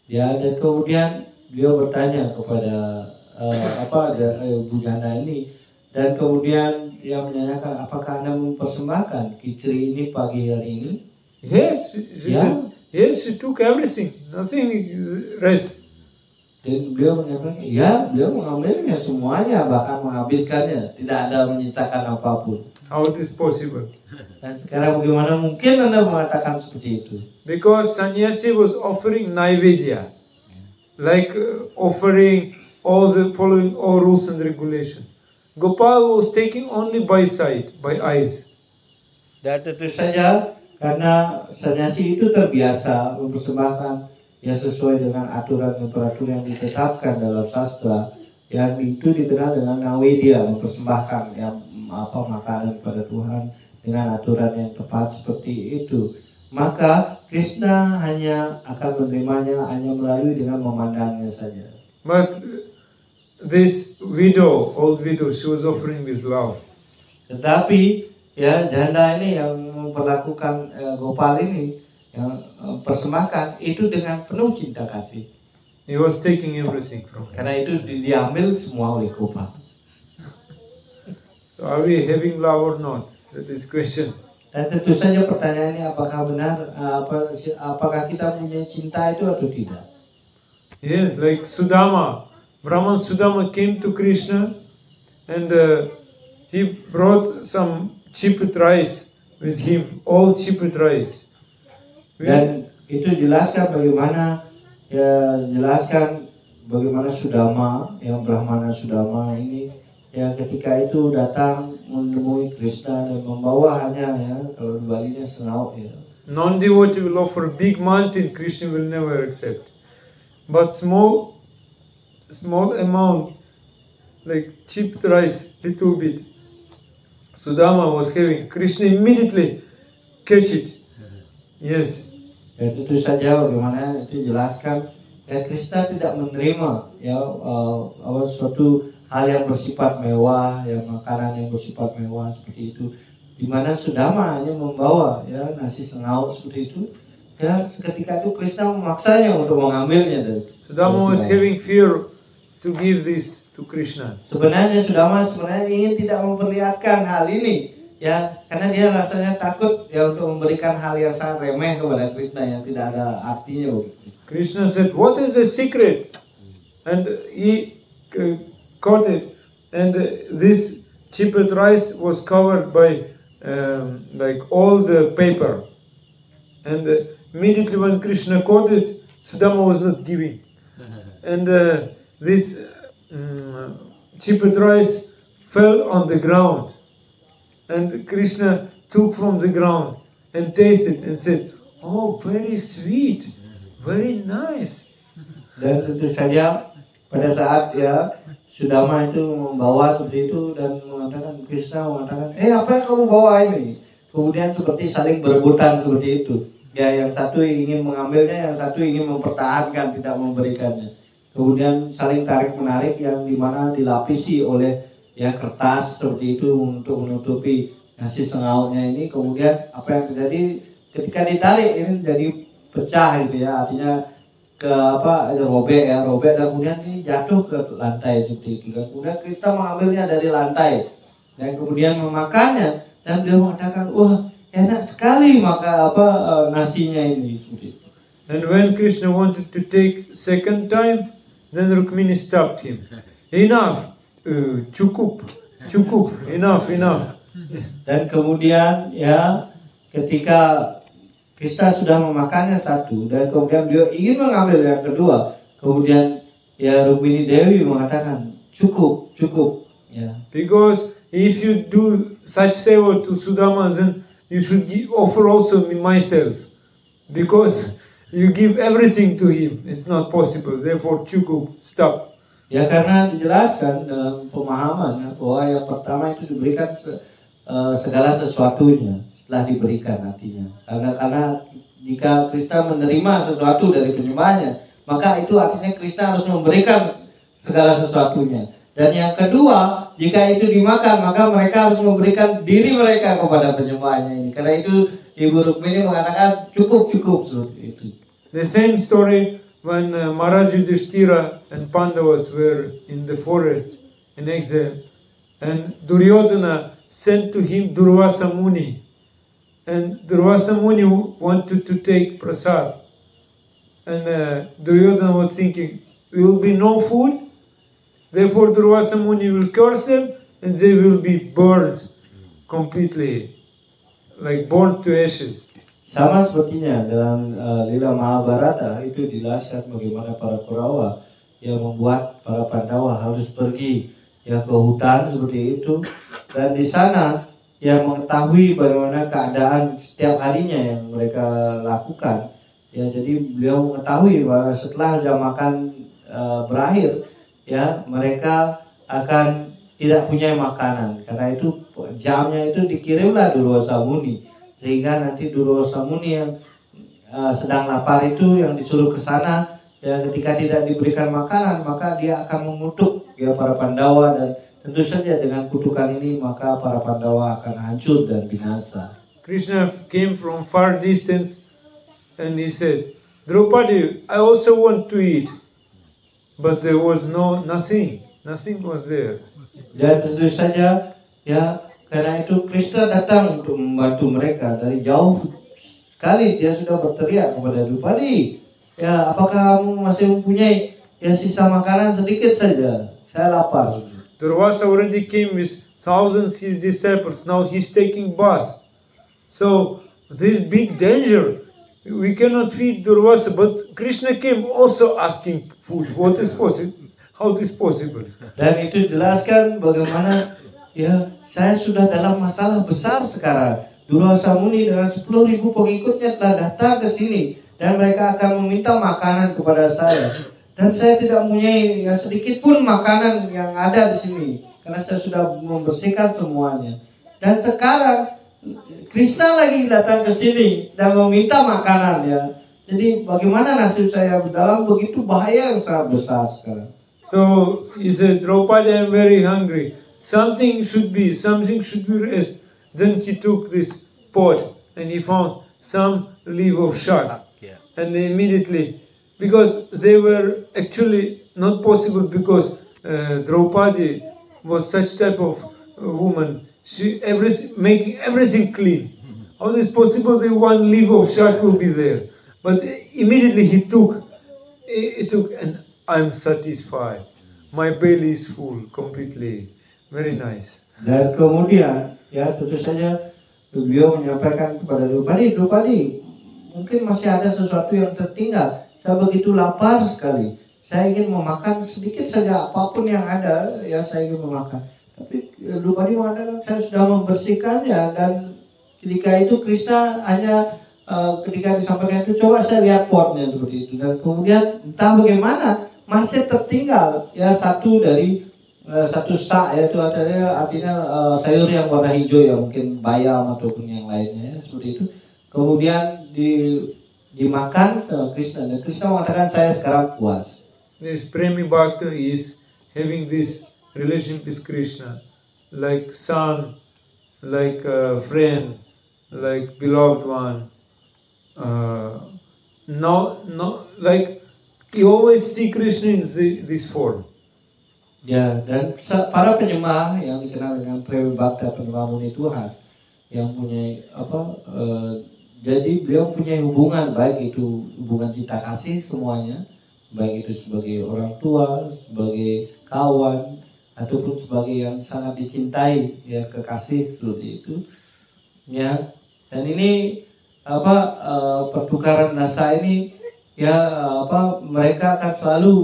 Ya, dan kemudian beliau bertanya kepada ibu janda ini, dan kemudian dia menanyakan, apakah Anda mempersembahkan khichdi ini pagi hari ini? Yes, she said, yes, she took everything, nothing rest. Dan beliau menyatakan, ya, beliau mengambilnya semuanya, bahkan menghabiskannya, tidak ada menyisakan apapun. How it is possible? Dan sekarang bagaimana mungkin Anda mengatakan seperti itu? Because sannyasi was offering naivedya, like offering following all rules and regulations. Gopal was taking only by sight, by eyes. Dan tentu saja karena sannyasi itu terbiasa mempersembahkan ya sesuai dengan aturan dan peraturan yang ditetapkan dalam sastra, yang itu dikenal dengan navedya, mempersembahkan yang makanan kepada Tuhan dengan aturan yang tepat seperti itu. Maka Krishna hanya akan menerimanya hanya melalui dengan memandangnya saja. But this widow, old widow, she was offering with love. Tetapi ya janda ini yang memperlakukan Gopal ini, yang persembahkan itu dengan penuh cinta kasih. He was taking everything from her. Karena itu diambil semua oleh Gopal. So are we having love or not? That is question. Dan tentu saja pertanyaannya, apakah benar, apakah kita punya cinta itu atau tidak? Yes, like Sudama. Brahman Sudama came to Krishna and he brought some cheaped rice with him, all cheaped rice. Dan itu jelaskan bagaimana ya jelaskan bagaimana Sudama, yang Brahmana Sudama ini ya ketika itu datang menemui Krishna dan membawa hanya ya kalau di Balinya senauk ya. Non-devotee will offer big mountain, Krishna will never accept. But small amount, like cheap rice, little bit, Sudama was having. Krishna immediately catch it. Yes. Ya tentu saja bagaimana itu jelaskan ya Krishna tidak menerima ya suatu hal yang bersifat mewah, ya makanan yang bersifat mewah seperti itu. Di mana Sudama hanya membawa ya nasi senauk seperti itu. Ya ketika itu Krishna memaksanya untuk mengambilnya dari Sudama was having fear to give this to Krishna. Sebenarnya Sudama ingin tidak memperlihatkan hal ini ya karena dia rasanya takut ya untuk memberikan hal yang sangat remeh kepada Krishna yang tidak ada artinya. Krishna said, "What is the secret?" And he caught it, and this cheaped rice was covered by like all the paper, and immediately when Krishna caught it, Sudama was not giving, and this cheaped rice fell on the ground, and Krishna took from the ground and tasted and said, "Oh, very sweet, very nice." Dan tentu saja pada saat ya Sudama itu membawa seperti itu dan mengatakan Krishna mengatakan, apa yang kamu bawa ini? Kemudian seperti saling berebutan seperti itu. Ya yang satu ingin mengambilnya, yang satu ingin mempertahankan tidak memberikannya. Kemudian saling tarik menarik yang dimana dilapisi oleh ya kertas seperti itu untuk menutupi nasi senauknya ini. Kemudian apa yang terjadi ketika ditarik ini jadi pecah gitu ya, artinya robek dan kemudian ini jatuh ke lantai seperti itu. Dan kemudian Krishna mengambilnya dari lantai dan kemudian memakannya dan dia mengatakan, wah enak sekali nasinya ini seperti itu. And when Krishna wanted to take second time, then Rukmini stopped him. Enough, cukup, enough. Dan kemudian ya ketika Krishna sudah memakannya satu dan kemudian dia ingin mengambil yang kedua, kemudian ya Rukmini Dewi mengatakan cukup ya. Because if you do such seva to Sudama, then you should offer also me myself, because you give everything to him. It's not possible. Therefore, cukup, stop. Ya karena dijelaskan dalam pemahaman ya, bahwa yang pertama itu diberikan segala sesuatunya setelah diberikan artinya. Karena jika Krishna menerima sesuatu dari penyembahnya, maka itu artinya Krishna harus memberikan segala sesuatunya. Dan yang kedua, jika itu dimakan, maka mereka harus memberikan diri mereka kepada penyembahnya ini. Karena itu Ibu Rukmini mengatakan cukup seperti itu. The same story when Maharaj Yudhishthira and Pandavas were in the forest in exile, and Duryodhana sent to him Durvasa Muni. And Durvasa Muni wanted to take prasad. And Duryodhana was thinking, there will be no food, therefore Durvasa Muni will curse them and they will be burned completely, like burnt to ashes. Sama sepertinya dalam Lila Mahabharata itu dijelaskan bagaimana para Kurawa yang membuat para Pandawa harus pergi ya ke hutan seperti itu, dan di sana yang mengetahui bagaimana keadaan setiap harinya yang mereka lakukan. Ya, jadi beliau mengetahui bahwa setelah jam makan berakhir, ya mereka akan tidak punya makanan. Karena itu jamnya itu dikirimlah Durvasa Muni, sehingga nanti Durvasa Muni yang sedang lapar itu yang disuruh ke sana, ya ketika tidak diberikan makanan maka dia akan mengutuk ya para Pandawa, dan tentu saja dengan kutukan ini maka para Pandawa akan hancur dan binasa. Krishna came from far distance and he said, Draupadi, I also want to eat. But there was nothing was there. Dan tentu saja ya karena itu Krishna datang untuk membantu mereka dari jauh sekali. Dia sudah berteriak kepada Draupadi, ya apakah kamu masih mempunyai ya sisa makanan sedikit saja? Saya lapar. Durvasa already came with thousands his disciples. Now he's taking bath. So this big danger. We cannot feed Durvasa, but Krishna came also asking food. What is possible? How it is possible? Dan itu jelaskan bagaimana ya saya sudah dalam masalah besar sekarang. Durvasa Muni dengan 10.000 pengikutnya telah datang ke sini dan mereka akan meminta makanan kepada saya. Dan saya tidak mempunyai sedikit pun makanan yang ada di sini karena saya sudah membersihkan semuanya. Dan sekarang Krishna lagi datang ke sini dan meminta makanan ya. Jadi bagaimana nasib saya dalam begitu bahaya yang sangat besar sekarang. So he said, Draupadi, I am very hungry. Something should be rest. Then he took this pot and he found some leaf of shark. And immediately, because they were actually not possible because Draupadi was such type of woman. She making everything clean. How is it possible that one leaf of shark will be there? But immediately he took, and I'm satisfied. My belly is full completely. Very nice. Dan kemudian ya tentu saja beliau menyampaikan kepada Draupadi, mungkin masih ada sesuatu yang tertinggal. Saya begitu lapar sekali. Saya ingin memakan sedikit saja apapun yang ada, ya saya ingin memakan. Tapi Draupadi mengatakan saya sudah membersihkannya dan ketika itu Krishna hanya ketika disampaikan itu coba saya lihat potnya seperti itu dan kemudian entah bagaimana masih tertinggal ya satu sak yaitu artinya sayur yang warna hijau ya mungkin bayam ataupun yang lainnya ya, seperti itu kemudian dimakan Krishna dan Krishna mengatakan saya sekarang puas. This Premi Bhakta is having this relation with Krishna, like son, like a friend, like beloved one. No, like you always see Krishna in this form. Ya, dan para penyembah yang dikenal dengan Premi Bhakta, penyembah murni Tuhan, yang punya jadi beliau punya hubungan baik itu hubungan cinta kasih semuanya, baik itu sebagai orang tua, sebagai kawan, ataupun sebagai yang sangat dicintai ya kekasih seperti itu ya. Dan ini pertukaran rasa ini ya mereka akan selalu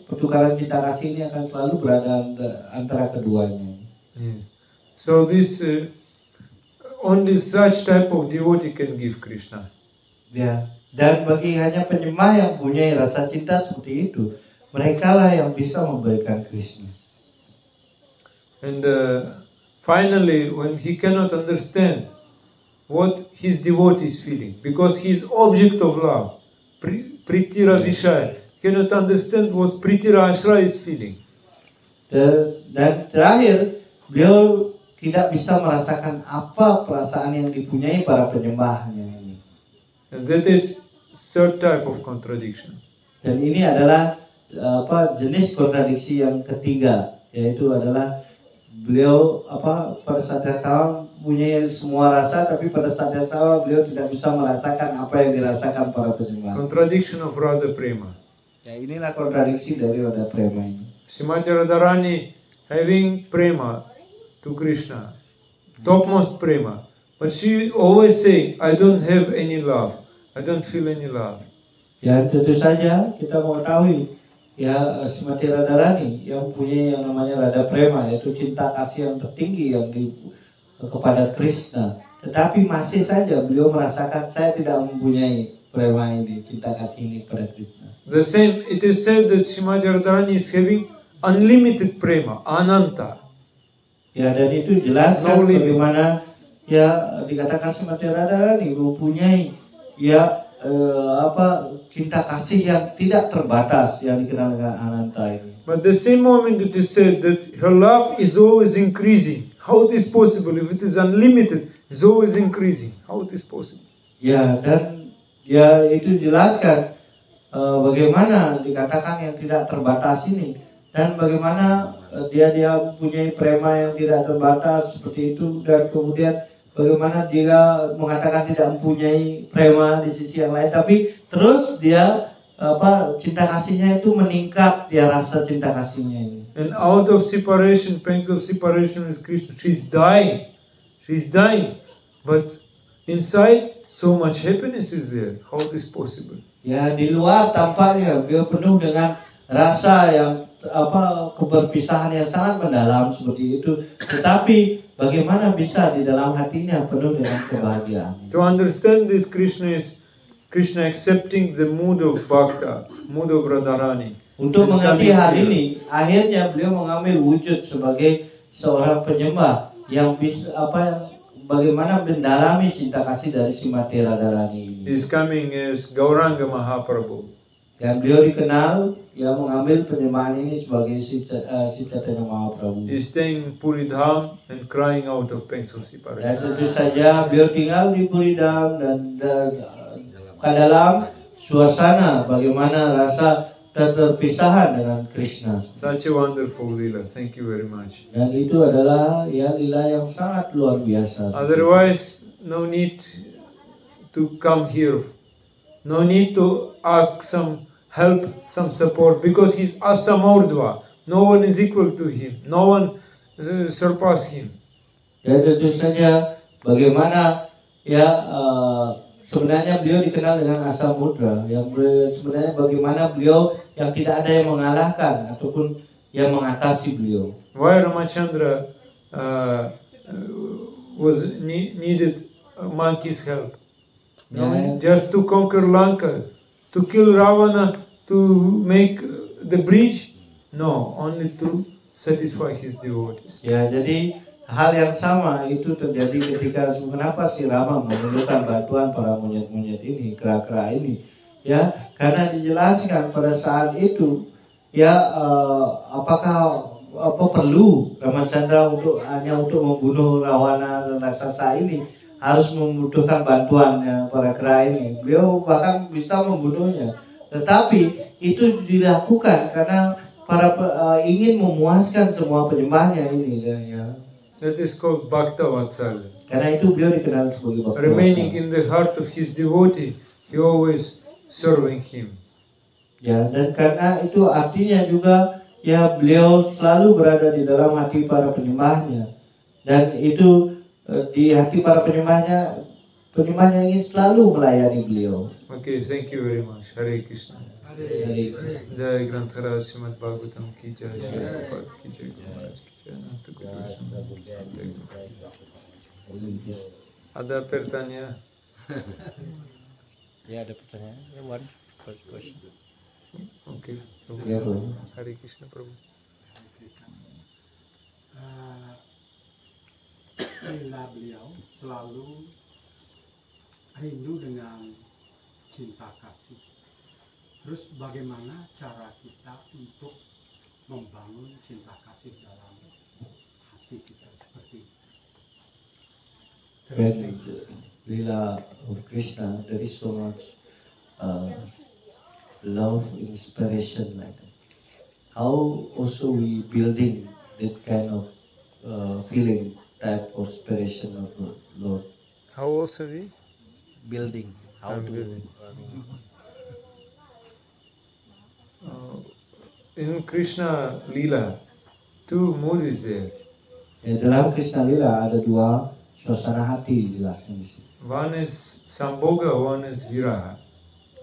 pertukaran cinta kasih ini akan selalu berada antara keduanya. So this only such type of devotee can give Krishna. Ya, dan bagi hanya penyembah yang punya rasa cinta seperti itu, mereka lah yang bisa memberikan Krishna. And finally, when he cannot understand what his devotee is feeling, because he is object of love, Pritira Vishaya, cannot understand what Pritira Ashra is feeling. Dan terakhir, beliau tidak bisa merasakan apa perasaan yang dipunyai para penyembahnya ini. And that is third type of contradiction. Dan ini adalah jenis kontradiksi yang ketiga, yaitu adalah beliau pada saat yang sama punya semua rasa, tapi pada saat yang sama beliau tidak bisa merasakan apa yang dirasakan para penyembah. Contradiction of Radha Prema. Ya, inilah kontradiksi dari Radha Prema ini. Srimati Radharani having prema to Krishna, topmost prema, but she always say, I don't have any love, I don't feel any love. Ya, tentu saja kita mengetahui ya Srimati Radharani yang punya yang namanya Radha Prema, yaitu cinta kasih yang tertinggi yang kepada Krishna. Tetapi masih saja beliau merasakan saya tidak mempunyai prema ini, cinta kasih ini kepada Krishna. The same, it is said that Srimati Radharani is having unlimited prema, ananta. Ya, dan itu jelaskan bagaimana ya dikatakan Srimati Radharani mempunyai ya cinta kasih yang tidak terbatas yang dikenal dengan ananta ini. But the same moment it is said that her love is always increasing. How it is possible? If it is unlimited, it's always increasing. How it is possible? Ya, dan ya itu jelaskan bagaimana dikatakan yang tidak terbatas ini dan bagaimana dia punya prema yang tidak terbatas seperti itu, dan kemudian bagaimana dia mengatakan tidak mempunyai prema di sisi yang lain, tapi terus dia cinta kasihnya itu meningkat, dia rasa cinta kasihnya ini. And out of separation, pain of separation with Krishna, she's dying, but inside so much happiness is there. How it is possible? Ya, di luar tampaknya beliau penuh dengan rasa yang keberpisahan yang sangat mendalam seperti itu. Tetapi bagaimana bisa di dalam hatinya penuh dengan kebahagiaan? To understand this, Krishna accepting the mood of Bhakta, mood of Radharani. Untuk And mengerti coming hal here. ini, akhirnya beliau mengambil wujud sebagai seorang penyembah yang bisa bagaimana mendalami cinta kasih dari Srimati Radharani ini. He is coming as Gauranga Mahaprabhu. Dan beliau dikenal yang mengambil penyembahan ini sebagai Sri Chaitanya Mahaprabhu. He is staying in Puri Dham and crying out of pains of Dan separation. tentu saja beliau tinggal di Puridam dan ke dalam suasana bagaimana rasa terpisahan dengan Krishna. Such a wonderful lila. Thank you very much. Dan itu adalah ya lila yang sangat luar biasa. Otherwise, no need to come here. No need to ask some help, some support, because he's Asamurdhva. No one is equal to him. No one surpass him. Dan tentu saja bagaimana ya sebenarnya beliau dikenal dengan Asamudra. Yang sebenarnya bagaimana beliau yang tidak ada yang mengalahkan ataupun yang mengatasi beliau. Why Ramachandra needed a monkey's help? No, just to conquer Lanka, to kill Ravana, to make the bridge? No, only to satisfy his devotees. Ya, jadi hal yang sama itu terjadi ketika kenapa si Rama memerlukan bantuan para monyet-monyet ini, kera-kera ini. Ya, karena dijelaskan pada saat itu ya apakah perlu Ramachandra hanya untuk membunuh Rawana dan raksasa ini harus membutuhkan bantuan para kera ini. Beliau bahkan bisa membunuhnya. Tetapi itu dilakukan karena ingin memuaskan semua penyembahnya ini ya. That is called Bhakta Vatsalya. Karena itu beliau dikenal sebagai Bhakta. Remaining in the heart of his devotee, he always serving him. Ya, dan karena itu artinya juga ya beliau selalu berada di dalam hati para penyembahnya. Dan itu di hati para penyembahnya ini selalu melayani beliau. Okay, thank you very much. Hare Krishna. Dari Jai Granthara Srimad Bhagavatam ki jai, Jai Prabhupada ki jai, Guru Maharaj ki jai, Ananta Guru Krishna. Ada pertanyaan? ya ada pertanyaan. Ya, one first question. Okay. Ya, Bro. Hare Krishna Prabhu. Lila beliau selalu rindu dengan cinta kasih. Terus bagaimana cara kita untuk membangun cinta kasih dalam hati kita seperti itu? When Lila of Krishna, there is so much love, inspiration like that. How also we building that kind of feeling, type of inspiration of the Lord. How also we? Building. How I'm to building. In Krishna Lila, two moods is there. Dalam Krishna Lila ada dua suasana hati dijelaskan di sini. One is Sambhoga, one is Viraha.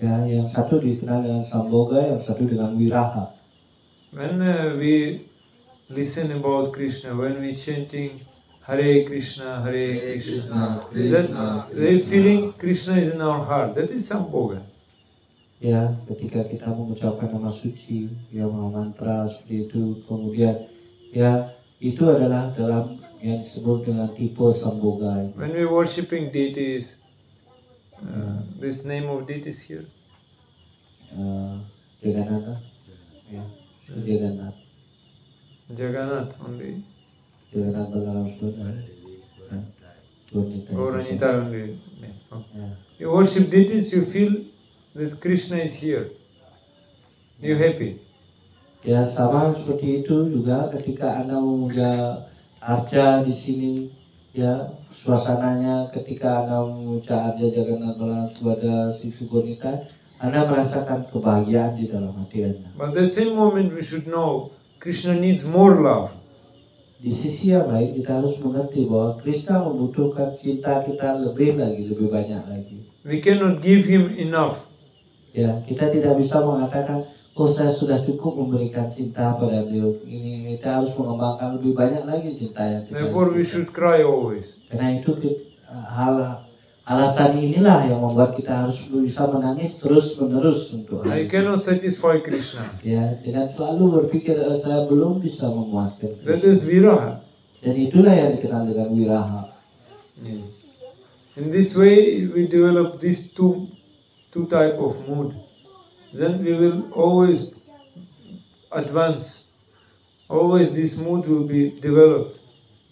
Ya, yang satu dikenal dengan Sambhoga, yang satu dengan Viraha. When we listen about Krishna, when we chanting Hare Krishna, that we feeling Krishna is in our heart. That is Sambhoga. Ya, ketika kita mengucapkan nama suci, ya mantra seperti itu, kemudian ya itu adalah dalam yang disebut dengan tipe Sambhoga. When we worshipping deities, this name of deities here. Jagannatha, ya, Jagannath, Jagannath only. Jagannath dalam Tuhan, Gauranita only. Okay. Ya. You worship deities, you feel that Krishna is here. You happy. Ya, sama seperti itu juga ketika Anda memuja Arca di sini, ya suasananya ketika Anda memuja Arca Jagannath Balasubhadra Sri Sugonita, Anda merasakan kebahagiaan di dalam hati Anda. But at the same moment we should know Krishna needs more love. di sisi yang lain kita harus mengerti bahwa Krishna membutuhkan cinta kita lebih banyak lagi. We cannot give him enough. Ya, kita tidak bisa mengatakan, oh saya sudah cukup memberikan cinta pada beliau. Ini kita harus mengembangkan lebih banyak lagi cinta yang kita Therefore, we berikan. should cry always. Karena itu alasan inilah yang membuat kita harus bisa menangis terus menerus untuk I cannot satisfy Krishna. ya, dengan selalu berpikir saya belum bisa memuaskan That Krishna. is viraha. Dan itulah yang dikenal dengan wiraha. In this way, we develop these two type of mood. Then we will always advance. Always this mood will be developed.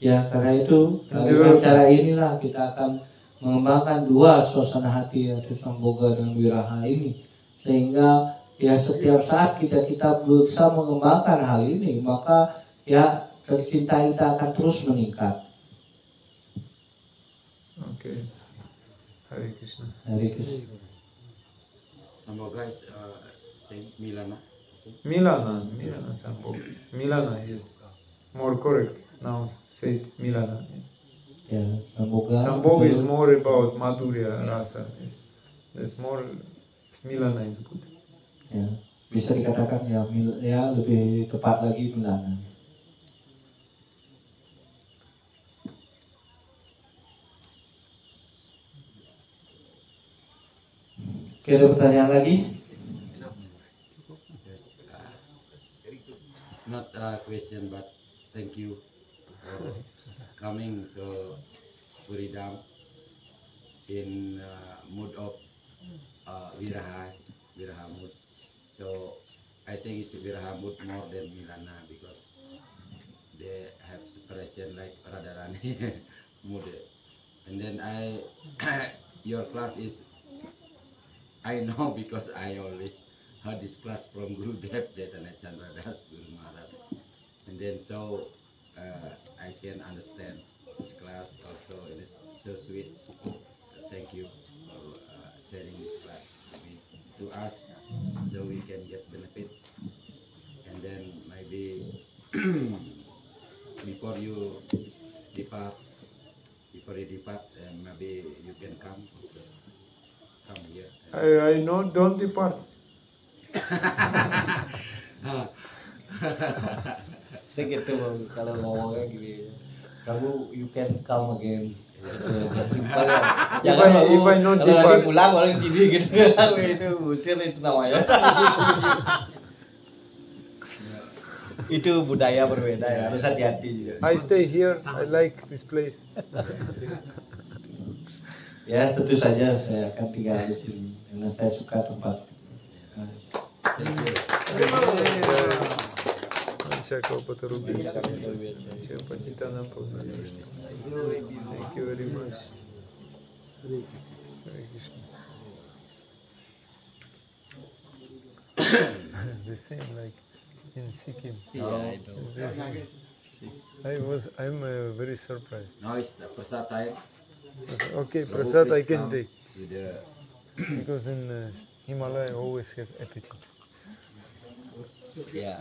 Ya, karena itu dengan cara inilah kita akan mengembangkan dua suasana hati, yaitu Samboga dan Wiraha ini, sehingga ya setiap saat kita berusaha mengembangkan hal ini, maka ya cinta kita akan terus meningkat. Okay. Hare Krishna. Hare Krishna. Samboga is same Milana. Milana Sambhoga. Milana is more correct now. Say Milana. Ya, Samboga. Sambhoga is more about Madhurya Rasa. It's more. Milana is good. Ya, bisa dikatakan ya lebih tepat lagi Milana. Oke, ada pertanyaan lagi? It's not a question, but thank you for coming to Puridam in mood of Viraha mood. So I think it's Viraha mood more than Milana because they have expression like Radharani mood. And then your class is, I know because I always heard this class from Guru Dev Chaitanya Chandra Das Guru Maharaj. And then so I can understand this class also. It is so sweet. Thank you for sharing this class to us so we can get benefit. And then maybe before you depart, maybe you can come here. I know, don't depart. Saya gitu kalau ngomongnya gini, kamu you can come again. Simpel ya. If I not kalau depart. nanti pulang orang sini gitu itu usir itu namanya. Itu budaya berbeda ya, harus hati-hati juga. I stay here. I like this place. Ya tentu saja saya akan tinggal di sini karena saya suka tempat. Thank you very much. Hare Krishna. The same like in Sikkim. Iya itu. I'm very surprised. Now it's the prasad time. Okay, prasad I can take To the because in Himalaya I always have appetite. Ya.